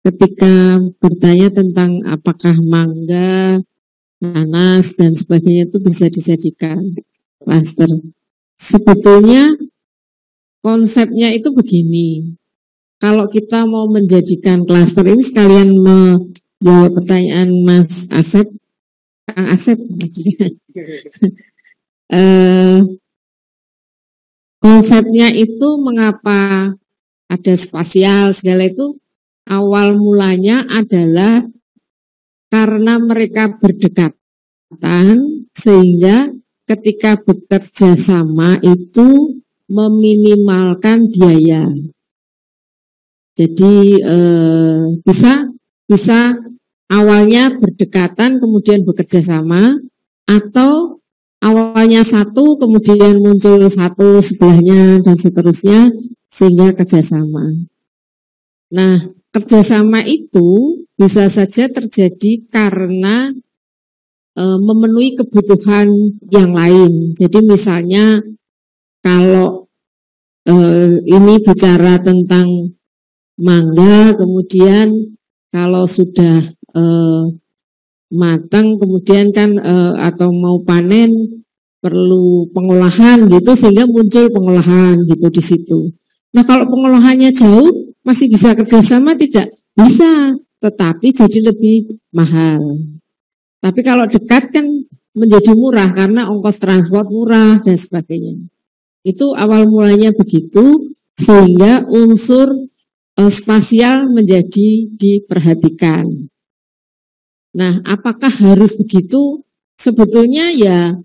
ketika bertanya tentang apakah mangga, nanas dan sebagainya itu bisa dijadikan klaster. Sebetulnya konsepnya itu begini. Kalau kita mau menjadikan klaster ini, sekalian menjawab pertanyaan Mas Asep, Kang Asep, konsepnya itu mengapa ada spasial segala itu awal mulanya adalah karena mereka berdekatan sehingga ketika bekerja sama itu meminimalkan biaya. Jadi bisa awalnya berdekatan kemudian bekerja sama, atau awalnya satu kemudian muncul satu sebelahnya dan seterusnya sehingga kerjasama. Nah, kerjasama itu bisa saja terjadi karena memenuhi kebutuhan yang lain. Jadi misalnya kalau ini bicara tentang mangga, kemudian kalau sudah matang, kemudian kan atau mau panen perlu pengolahan gitu, sehingga muncul pengolahan gitu di situ. Nah, kalau pengolahannya jauh masih bisa kerjasama tidak? Bisa, tetapi jadi lebih mahal. Tapi kalau dekat kan menjadi murah karena ongkos transport murah dan sebagainya. Itu awal mulanya begitu, sehingga unsur spasial menjadi diperhatikan. Nah, apakah harus begitu? Sebetulnya ya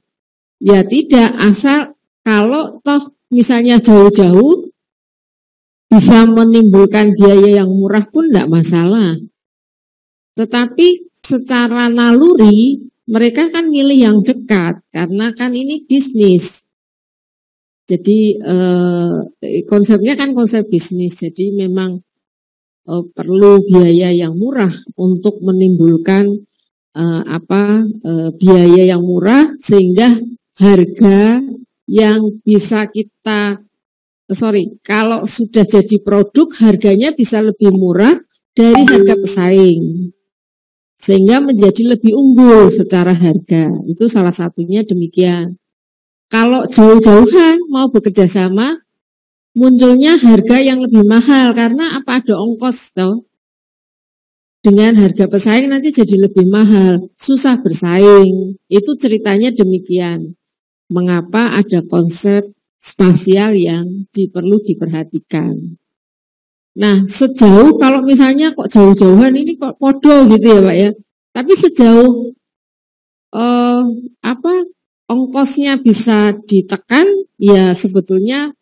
tidak, asal kalau toh misalnya jauh-jauh bisa menimbulkan biaya yang murah pun tidak masalah. Tetapi secara naluri mereka kan milih yang dekat karena kan ini bisnis. Jadi konsepnya kan konsep bisnis, jadi memang perlu biaya yang murah untuk menimbulkan biaya yang murah sehingga harga yang bisa kita kalau sudah jadi produk harganya bisa lebih murah dari harga pesaing sehingga menjadi lebih unggul secara harga. Itu salah satunya demikian. Kalau jauh-jauhan mau bekerja sama, munculnya harga yang lebih mahal karena apa, ada ongkos toh. Dengan harga pesaing nanti jadi lebih mahal, susah bersaing. Itu ceritanya demikian. Mengapa ada konsep spasial yang perlu diperhatikan. Nah, sejauh kalau misalnya kok jauh-jauhan ini kok podo gitu ya Pak ya. Tapi sejauh ongkosnya bisa ditekan, ya sebetulnya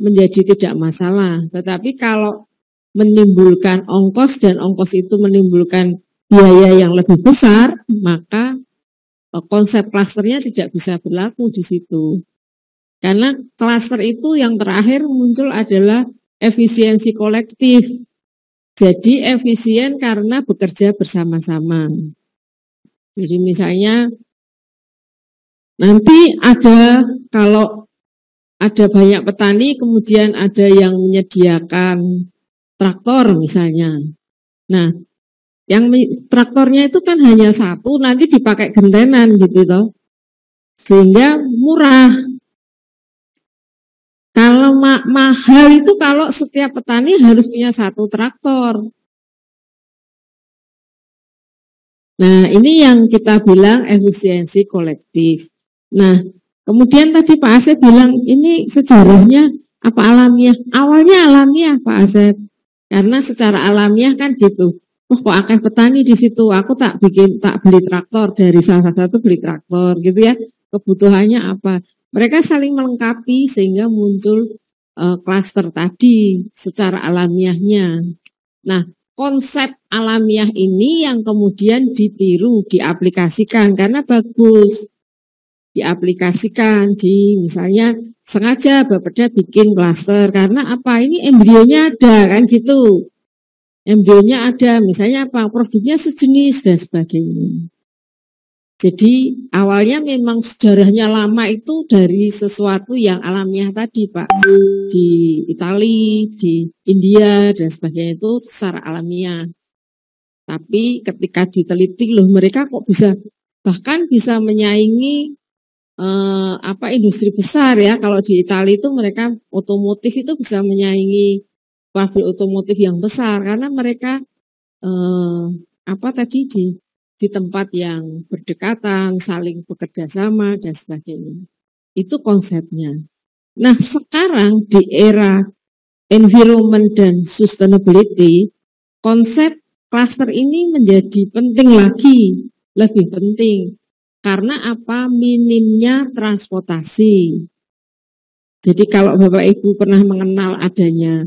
menjadi tidak masalah. Tetapi kalau menimbulkan ongkos dan ongkos itu menimbulkan biaya yang lebih besar, maka konsep klasternya tidak bisa berlaku di situ. Karena klaster itu yang terakhir muncul adalah efisiensi kolektif. Jadi efisien karena bekerja bersama-sama. Jadi misalnya nanti kalau ada banyak petani, kemudian ada yang menyediakan traktor misalnya. Nah, yang traktornya itu kan hanya satu, nanti dipakai gentenan gitu toh. Sehingga murah. Kalau mahal itu kalau setiap petani harus punya satu traktor. Nah, ini yang kita bilang efisiensi kolektif. Nah, kemudian tadi Pak Asep bilang ini sejarahnya apa alamiah? Awalnya alamiah Pak Asep. Karena secara alamiah kan gitu. Oh, kok akeh petani di situ. Aku tak beli traktor, dari salah satu beli traktor gitu ya. Kebutuhannya apa? Mereka saling melengkapi sehingga muncul klaster tadi secara alamiahnya. Nah, konsep alamiah ini yang kemudian ditiru, diaplikasikan karena bagus. Diaplikasikan misalnya sengaja Bapeda bikin klaster karena apa? Ini embrionya ada kan gitu. MDO-nya ada, misalnya apa, produknya sejenis dan sebagainya. Jadi awalnya memang sejarahnya lama itu dari sesuatu yang alamiah tadi Pak. Di Italia, di India dan sebagainya itu secara alamiah. Tapi ketika diteliti loh mereka kok bisa bahkan bisa menyaingi industri besar ya. Kalau di Italia itu mereka otomotif itu bisa menyaingi pabrik otomotif yang besar karena mereka di tempat yang berdekatan, saling bekerja sama dan sebagainya. Itu konsepnya. Nah, sekarang di era environment dan sustainability, konsep cluster ini menjadi penting lagi, lebih penting. Karena apa? Minimnya transportasi. Jadi kalau Bapak Ibu pernah mengenal adanya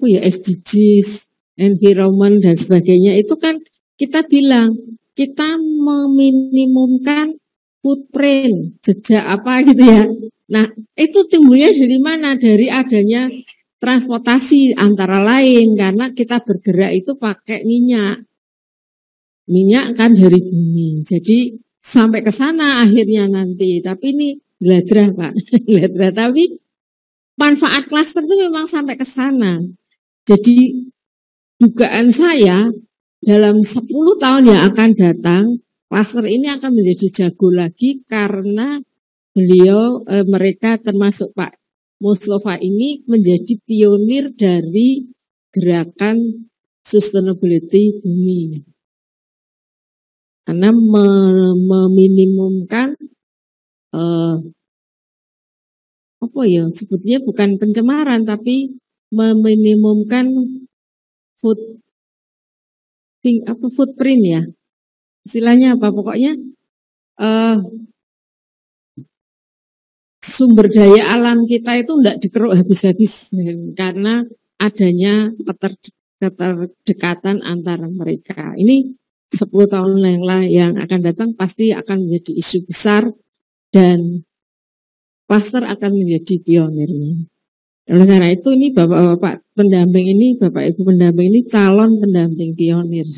SDGs, environment dan sebagainya, itu kan kita bilang kita meminimumkan footprint, jejak apa gitu ya. Nah, itu timbulnya dari mana? Dari adanya transportasi antara lain, karena kita bergerak itu pakai minyak. Minyak kan dari bumi. Jadi sampai ke sana akhirnya nanti. Tapi ini gladrah Pak. Gladrah. Tapi manfaat klaster itu memang sampai ke sana. Jadi dugaan saya dalam 10 tahun yang akan datang, klaster ini akan menjadi jago lagi karena mereka termasuk Pak Mustafa ini menjadi pionir dari gerakan sustainability bumi. Karena meminimumkan sebetulnya bukan pencemaran tapi meminimumkan footprint ya, istilahnya apa pokoknya sumber daya alam kita itu tidak dikeruk habis-habis karena adanya keterdekatan antara mereka. Ini 10 tahun yang akan datang pasti akan menjadi isu besar dan klaster akan menjadi pionirnya. Oleh karena itu ini Bapak pendamping ini, Bapak Ibu pendamping ini calon pendamping pionir.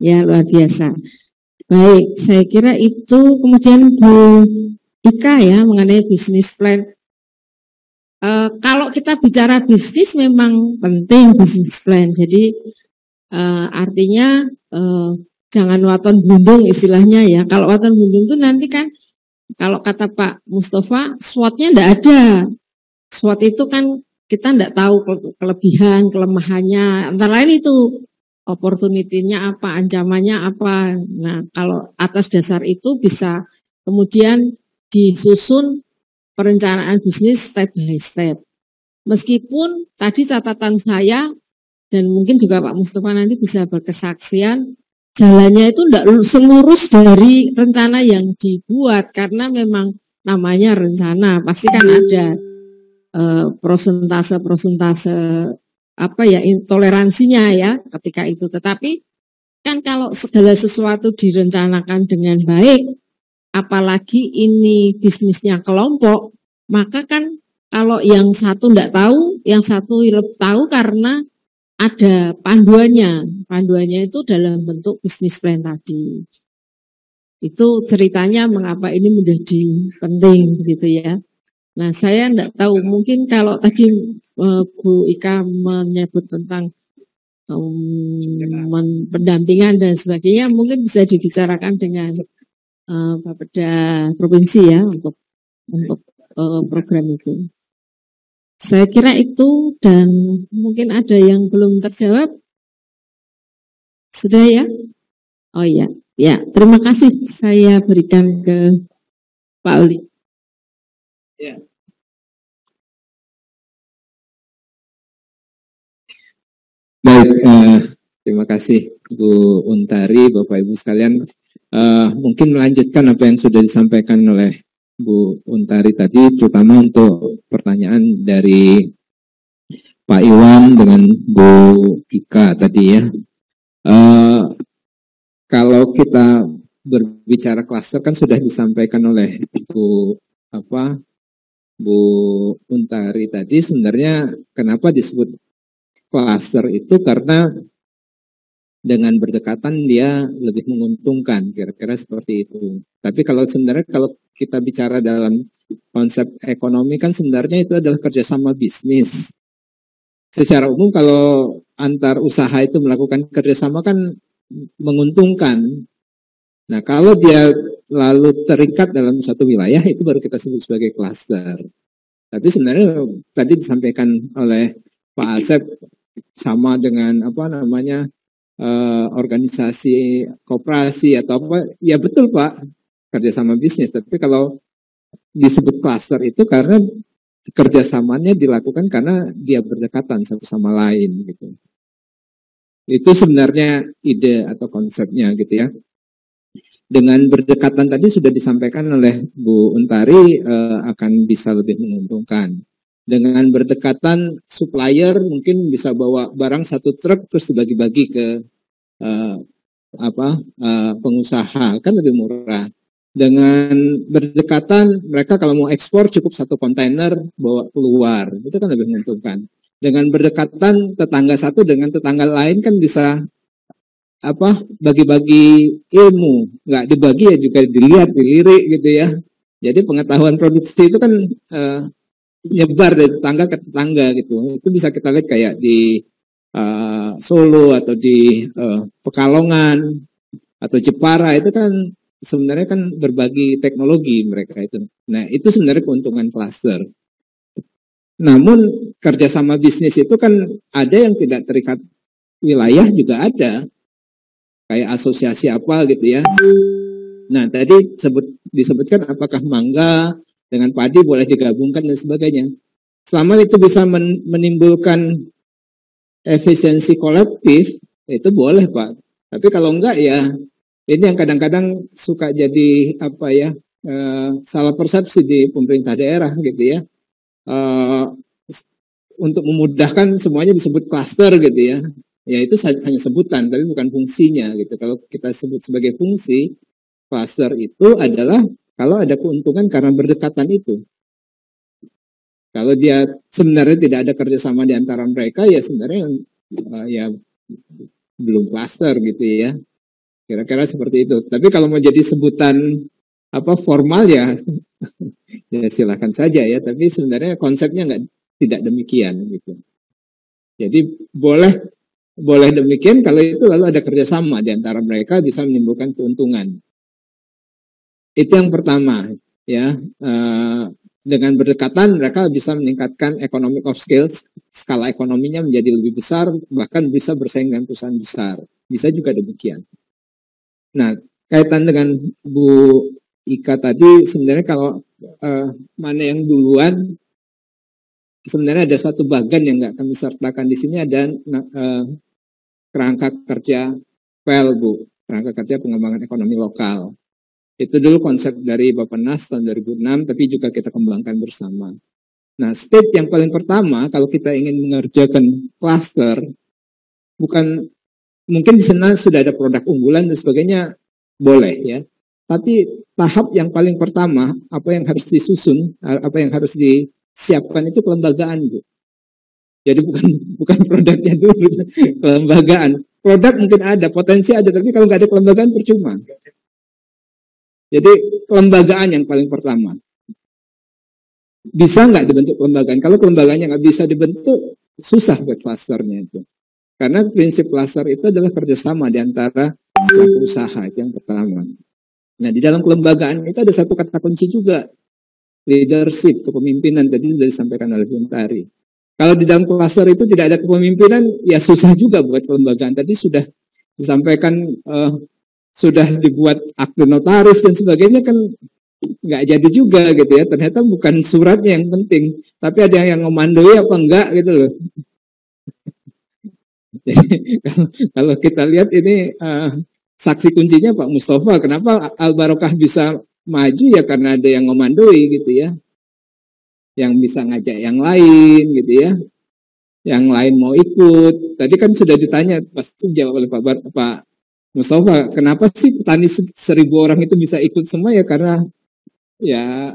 Ya luar biasa. Baik, saya kira itu. Kemudian Bu Ika ya mengenai bisnis plan. Kalau kita bicara bisnis memang penting bisnis plan. Jadi artinya jangan waton bundung istilahnya ya. Kalau waton bundung itu nanti kan kalau kata Pak Mustafa SWOT-nya enggak ada. SWOT itu kan kita enggak tahu kelebihan, kelemahannya. Antara lain itu opportunity-nya apa, ancamannya apa. Nah, kalau atas dasar itu bisa kemudian disusun perencanaan bisnis step by step. Meskipun tadi catatan saya dan mungkin juga Pak Mustafa nanti bisa berkesaksian, jalannya itu tidak selurus dari rencana yang dibuat karena memang namanya rencana, pasti kan ada prosentase toleransinya ya ketika itu. Tetapi kan kalau segala sesuatu direncanakan dengan baik, apalagi ini bisnisnya kelompok, maka kan kalau yang satu tidak tahu, yang satu tahu karena ada panduannya. Panduannya itu dalam bentuk bisnis plan tadi. Itu ceritanya mengapa ini menjadi penting gitu ya. Nah, saya tidak tahu, mungkin kalau tadi Bu Ika menyebut tentang pendampingan dan sebagainya, mungkin bisa dibicarakan dengan Bapeda Provinsi ya untuk program itu. Saya kira itu dan mungkin ada yang belum terjawab. Sudah ya? Oh ya, ya. Terima kasih saya berikan ke Pak Oli. Ya. Baik, terima kasih Bu Untari, Bapak Ibu sekalian. Mungkin melanjutkan apa yang sudah disampaikan oleh Bu Untari tadi, terutama untuk pertanyaan dari Pak Iwan dengan Bu Ika tadi ya. Kalau kita berbicara klaster kan sudah disampaikan oleh Bu Bu Untari tadi, sebenarnya kenapa disebut cluster itu karena dengan berdekatan dia lebih menguntungkan, kira-kira seperti itu. Tapi kalau sebenarnya kalau kita bicara dalam konsep ekonomi kan sebenarnya itu adalah kerjasama bisnis. Secara umum kalau antar usaha itu melakukan kerjasama kan menguntungkan. Nah kalau dia lalu terikat dalam satu wilayah itu baru kita sebut sebagai cluster. Tapi sebenarnya tadi disampaikan oleh Pak Asep sama dengan apa namanya organisasi koperasi atau apa, ya betul Pak, kerjasama bisnis. Tapi kalau disebut cluster itu karena kerjasamanya dilakukan karena dia berdekatan satu sama lain gitu. Itu sebenarnya ide atau konsepnya gitu ya. Dengan berdekatan tadi sudah disampaikan oleh Bu Untari akan bisa lebih menguntungkan. Dengan berdekatan supplier mungkin bisa bawa barang satu truk terus dibagi-bagi ke pengusaha, kan lebih murah. Dengan berdekatan mereka kalau mau ekspor cukup satu kontainer bawa keluar, itu kan lebih menguntungkan. Dengan berdekatan tetangga satu dengan tetangga lain kan bisa bagi-bagi ilmu, nggak dibagi ya juga dilihat, dilirik gitu ya. Jadi pengetahuan produksi itu kan nyebar dari tetangga ke tetangga gitu. Itu bisa kita lihat kayak di Solo atau di Pekalongan atau Jepara, itu kan sebenarnya kan berbagi teknologi mereka itu. Nah itu sebenarnya keuntungan cluster. Namun kerjasama bisnis itu kan ada yang tidak terikat wilayah juga ada, kayak asosiasi apa gitu ya. Nah tadi disebutkan apakah mangga dengan padi boleh digabungkan dan sebagainya. Selama itu bisa menimbulkan efisiensi kolektif, itu boleh Pak. Tapi kalau enggak ya, ini yang kadang-kadang suka jadi salah persepsi di pemerintah daerah gitu ya. Untuk memudahkan semuanya disebut klaster gitu ya. Ya itu hanya sebutan, tapi bukan fungsinya gitu. Kalau kita sebut sebagai fungsi, klaster itu adalah kalau ada keuntungan karena berdekatan itu. Kalau dia sebenarnya tidak ada kerjasama di antara mereka, ya sebenarnya ya belum klaster gitu ya. Kira-kira seperti itu. Tapi kalau mau jadi sebutan formal ya, ya silakan saja ya. Tapi sebenarnya konsepnya tidak demikian gitu. Jadi boleh demikian kalau itu lalu ada kerjasama di antara mereka bisa menimbulkan keuntungan. Itu yang pertama ya. Dengan berdekatan mereka bisa meningkatkan economic of scale, skala ekonominya menjadi lebih besar, bahkan bisa bersaing dengan perusahaan besar. Bisa juga demikian. Nah, kaitan dengan Bu Ika tadi, sebenarnya kalau mana yang duluan, sebenarnya ada satu bagan yang nggak kami sertakan di sini, ada kerangka kerja PEL, Bu, kerangka kerja pengembangan ekonomi lokal. Itu dulu konsep dari Bappenas tahun 2006, tapi juga kita kembangkan bersama. Nah, stage yang paling pertama, kalau kita ingin mengerjakan cluster, bukan mungkin di sana sudah ada produk unggulan dan sebagainya, boleh ya. Tapi tahap yang paling pertama, apa yang harus disusun, apa yang harus disiapkan itu kelembagaan, Bu. Jadi bukan produknya dulu, kelembagaan. Produk mungkin ada, potensi ada, tapi kalau nggak ada kelembagaan percuma. Jadi kelembagaan yang paling pertama. Bisa nggak dibentuk kelembagaan? Kalau kelembagaannya nggak bisa dibentuk, susah buat klasternya itu. Karena prinsip klaster itu adalah kerjasama di antara pelaku usaha, itu yang pertama. Nah di dalam kelembagaan itu ada satu kata kunci juga, leadership, kepemimpinan, tadi sudah disampaikan oleh Bu Untari. Kalau di dalam klaster itu tidak ada kepemimpinan, ya susah juga buat kelembagaan. Tadi sudah disampaikan, sudah dibuat akte notaris dan sebagainya kan nggak jadi juga gitu ya. Ternyata bukan suratnya yang penting, tapi ada yang ngomandoi apa enggak gitu loh. Jadi, kalau kita lihat ini saksi kuncinya Pak Mustafa, kenapa Al Barokah bisa maju ya karena ada yang ngomandoi gitu ya, yang bisa ngajak yang lain gitu ya, yang lain mau ikut. Tadi kan sudah ditanya, pasti jawab oleh Pak Mustafa, kenapa sih petani 1.000 orang itu bisa ikut semua ya karena ya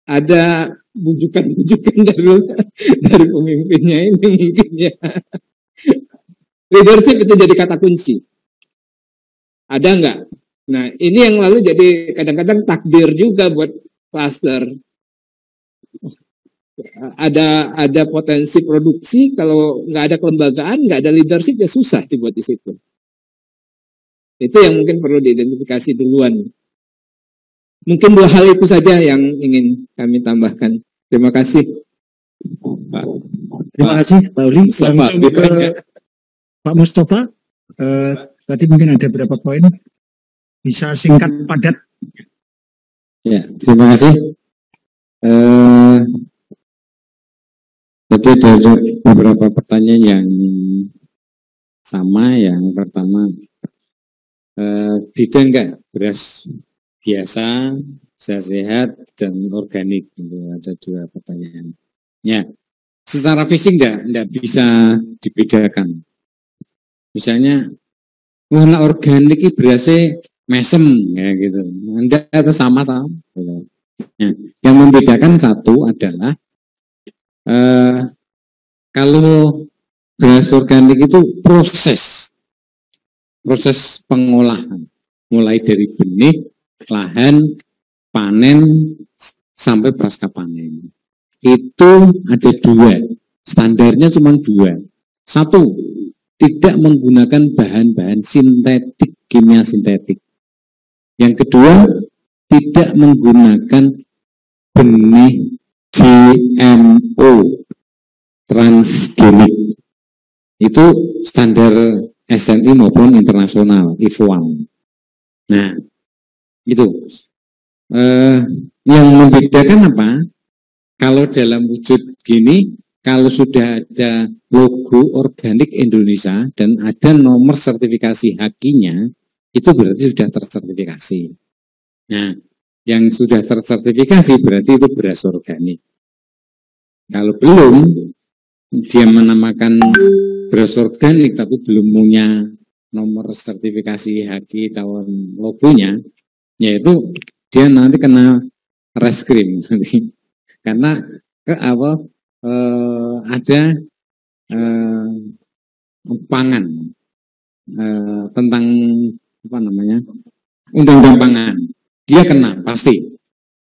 ada bujukan-bujukan dari pemimpinnya ini mungkin ya. Leadership itu jadi kata kunci. Ada nggak? Nah, ini yang lalu jadi kadang-kadang takdir juga buat cluster. Ada potensi produksi, kalau nggak ada kelembagaan, nggak ada leadership, ya susah dibuat di situ. Itu yang mungkin perlu diidentifikasi duluan. Mungkin 2 hal itu saja yang ingin kami tambahkan. Terima kasih. Terima kasih Pak Uli. Langsung ke Pak Mustafa. Tadi mungkin ada beberapa poin. Bisa singkat padat. Ya, terima kasih. Tadi ada beberapa pertanyaan yang sama. Yang pertama, beda enggak beras biasa, sehat dan organik? Ada 2 pertanyaan. Ya, secara fisik enggak bisa dibedakan. Misalnya, warna organik itu berasnya mesem ya gitu. Enggak, atau sama-sama. Nah, yang membedakan satu adalah kalau beras organik itu proses pengolahan, mulai dari benih, lahan, panen sampai pasca panen. Itu ada 2, standarnya cuma 2. Satu, tidak menggunakan bahan-bahan sintetik, kimia sintetik. Yang kedua, tidak menggunakan benih GMO transgenik. Itu standar SNI maupun internasional, IFOAM. Nah, itu. Yang membedakan apa? Kalau dalam wujud gini, kalau sudah ada logo organik Indonesia dan ada nomor sertifikasi hakinya, itu berarti sudah tersertifikasi. Nah, yang sudah tersertifikasi berarti itu beras organik. Kalau belum, dia menamakan beras organik tapi belum punya nomor sertifikasi haki tahun logonya, yaitu dia nanti kena reskrim. Karena ada pangan tentang undang-undang pangan, dia kena pasti.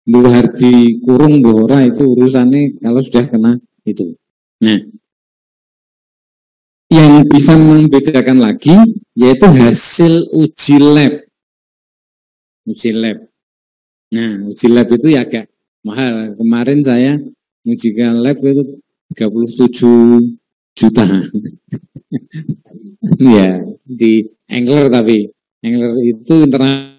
Bu Hardi kurung Bora itu urusannya kalau sudah kena itu. Nah, yang bisa membedakan lagi yaitu hasil uji lab. Uji lab. Nah, uji lab itu ya agak mahal. Kemarin saya ujikan lab itu 37 juta. Ya, di Engler, tapi Engler itu internasional.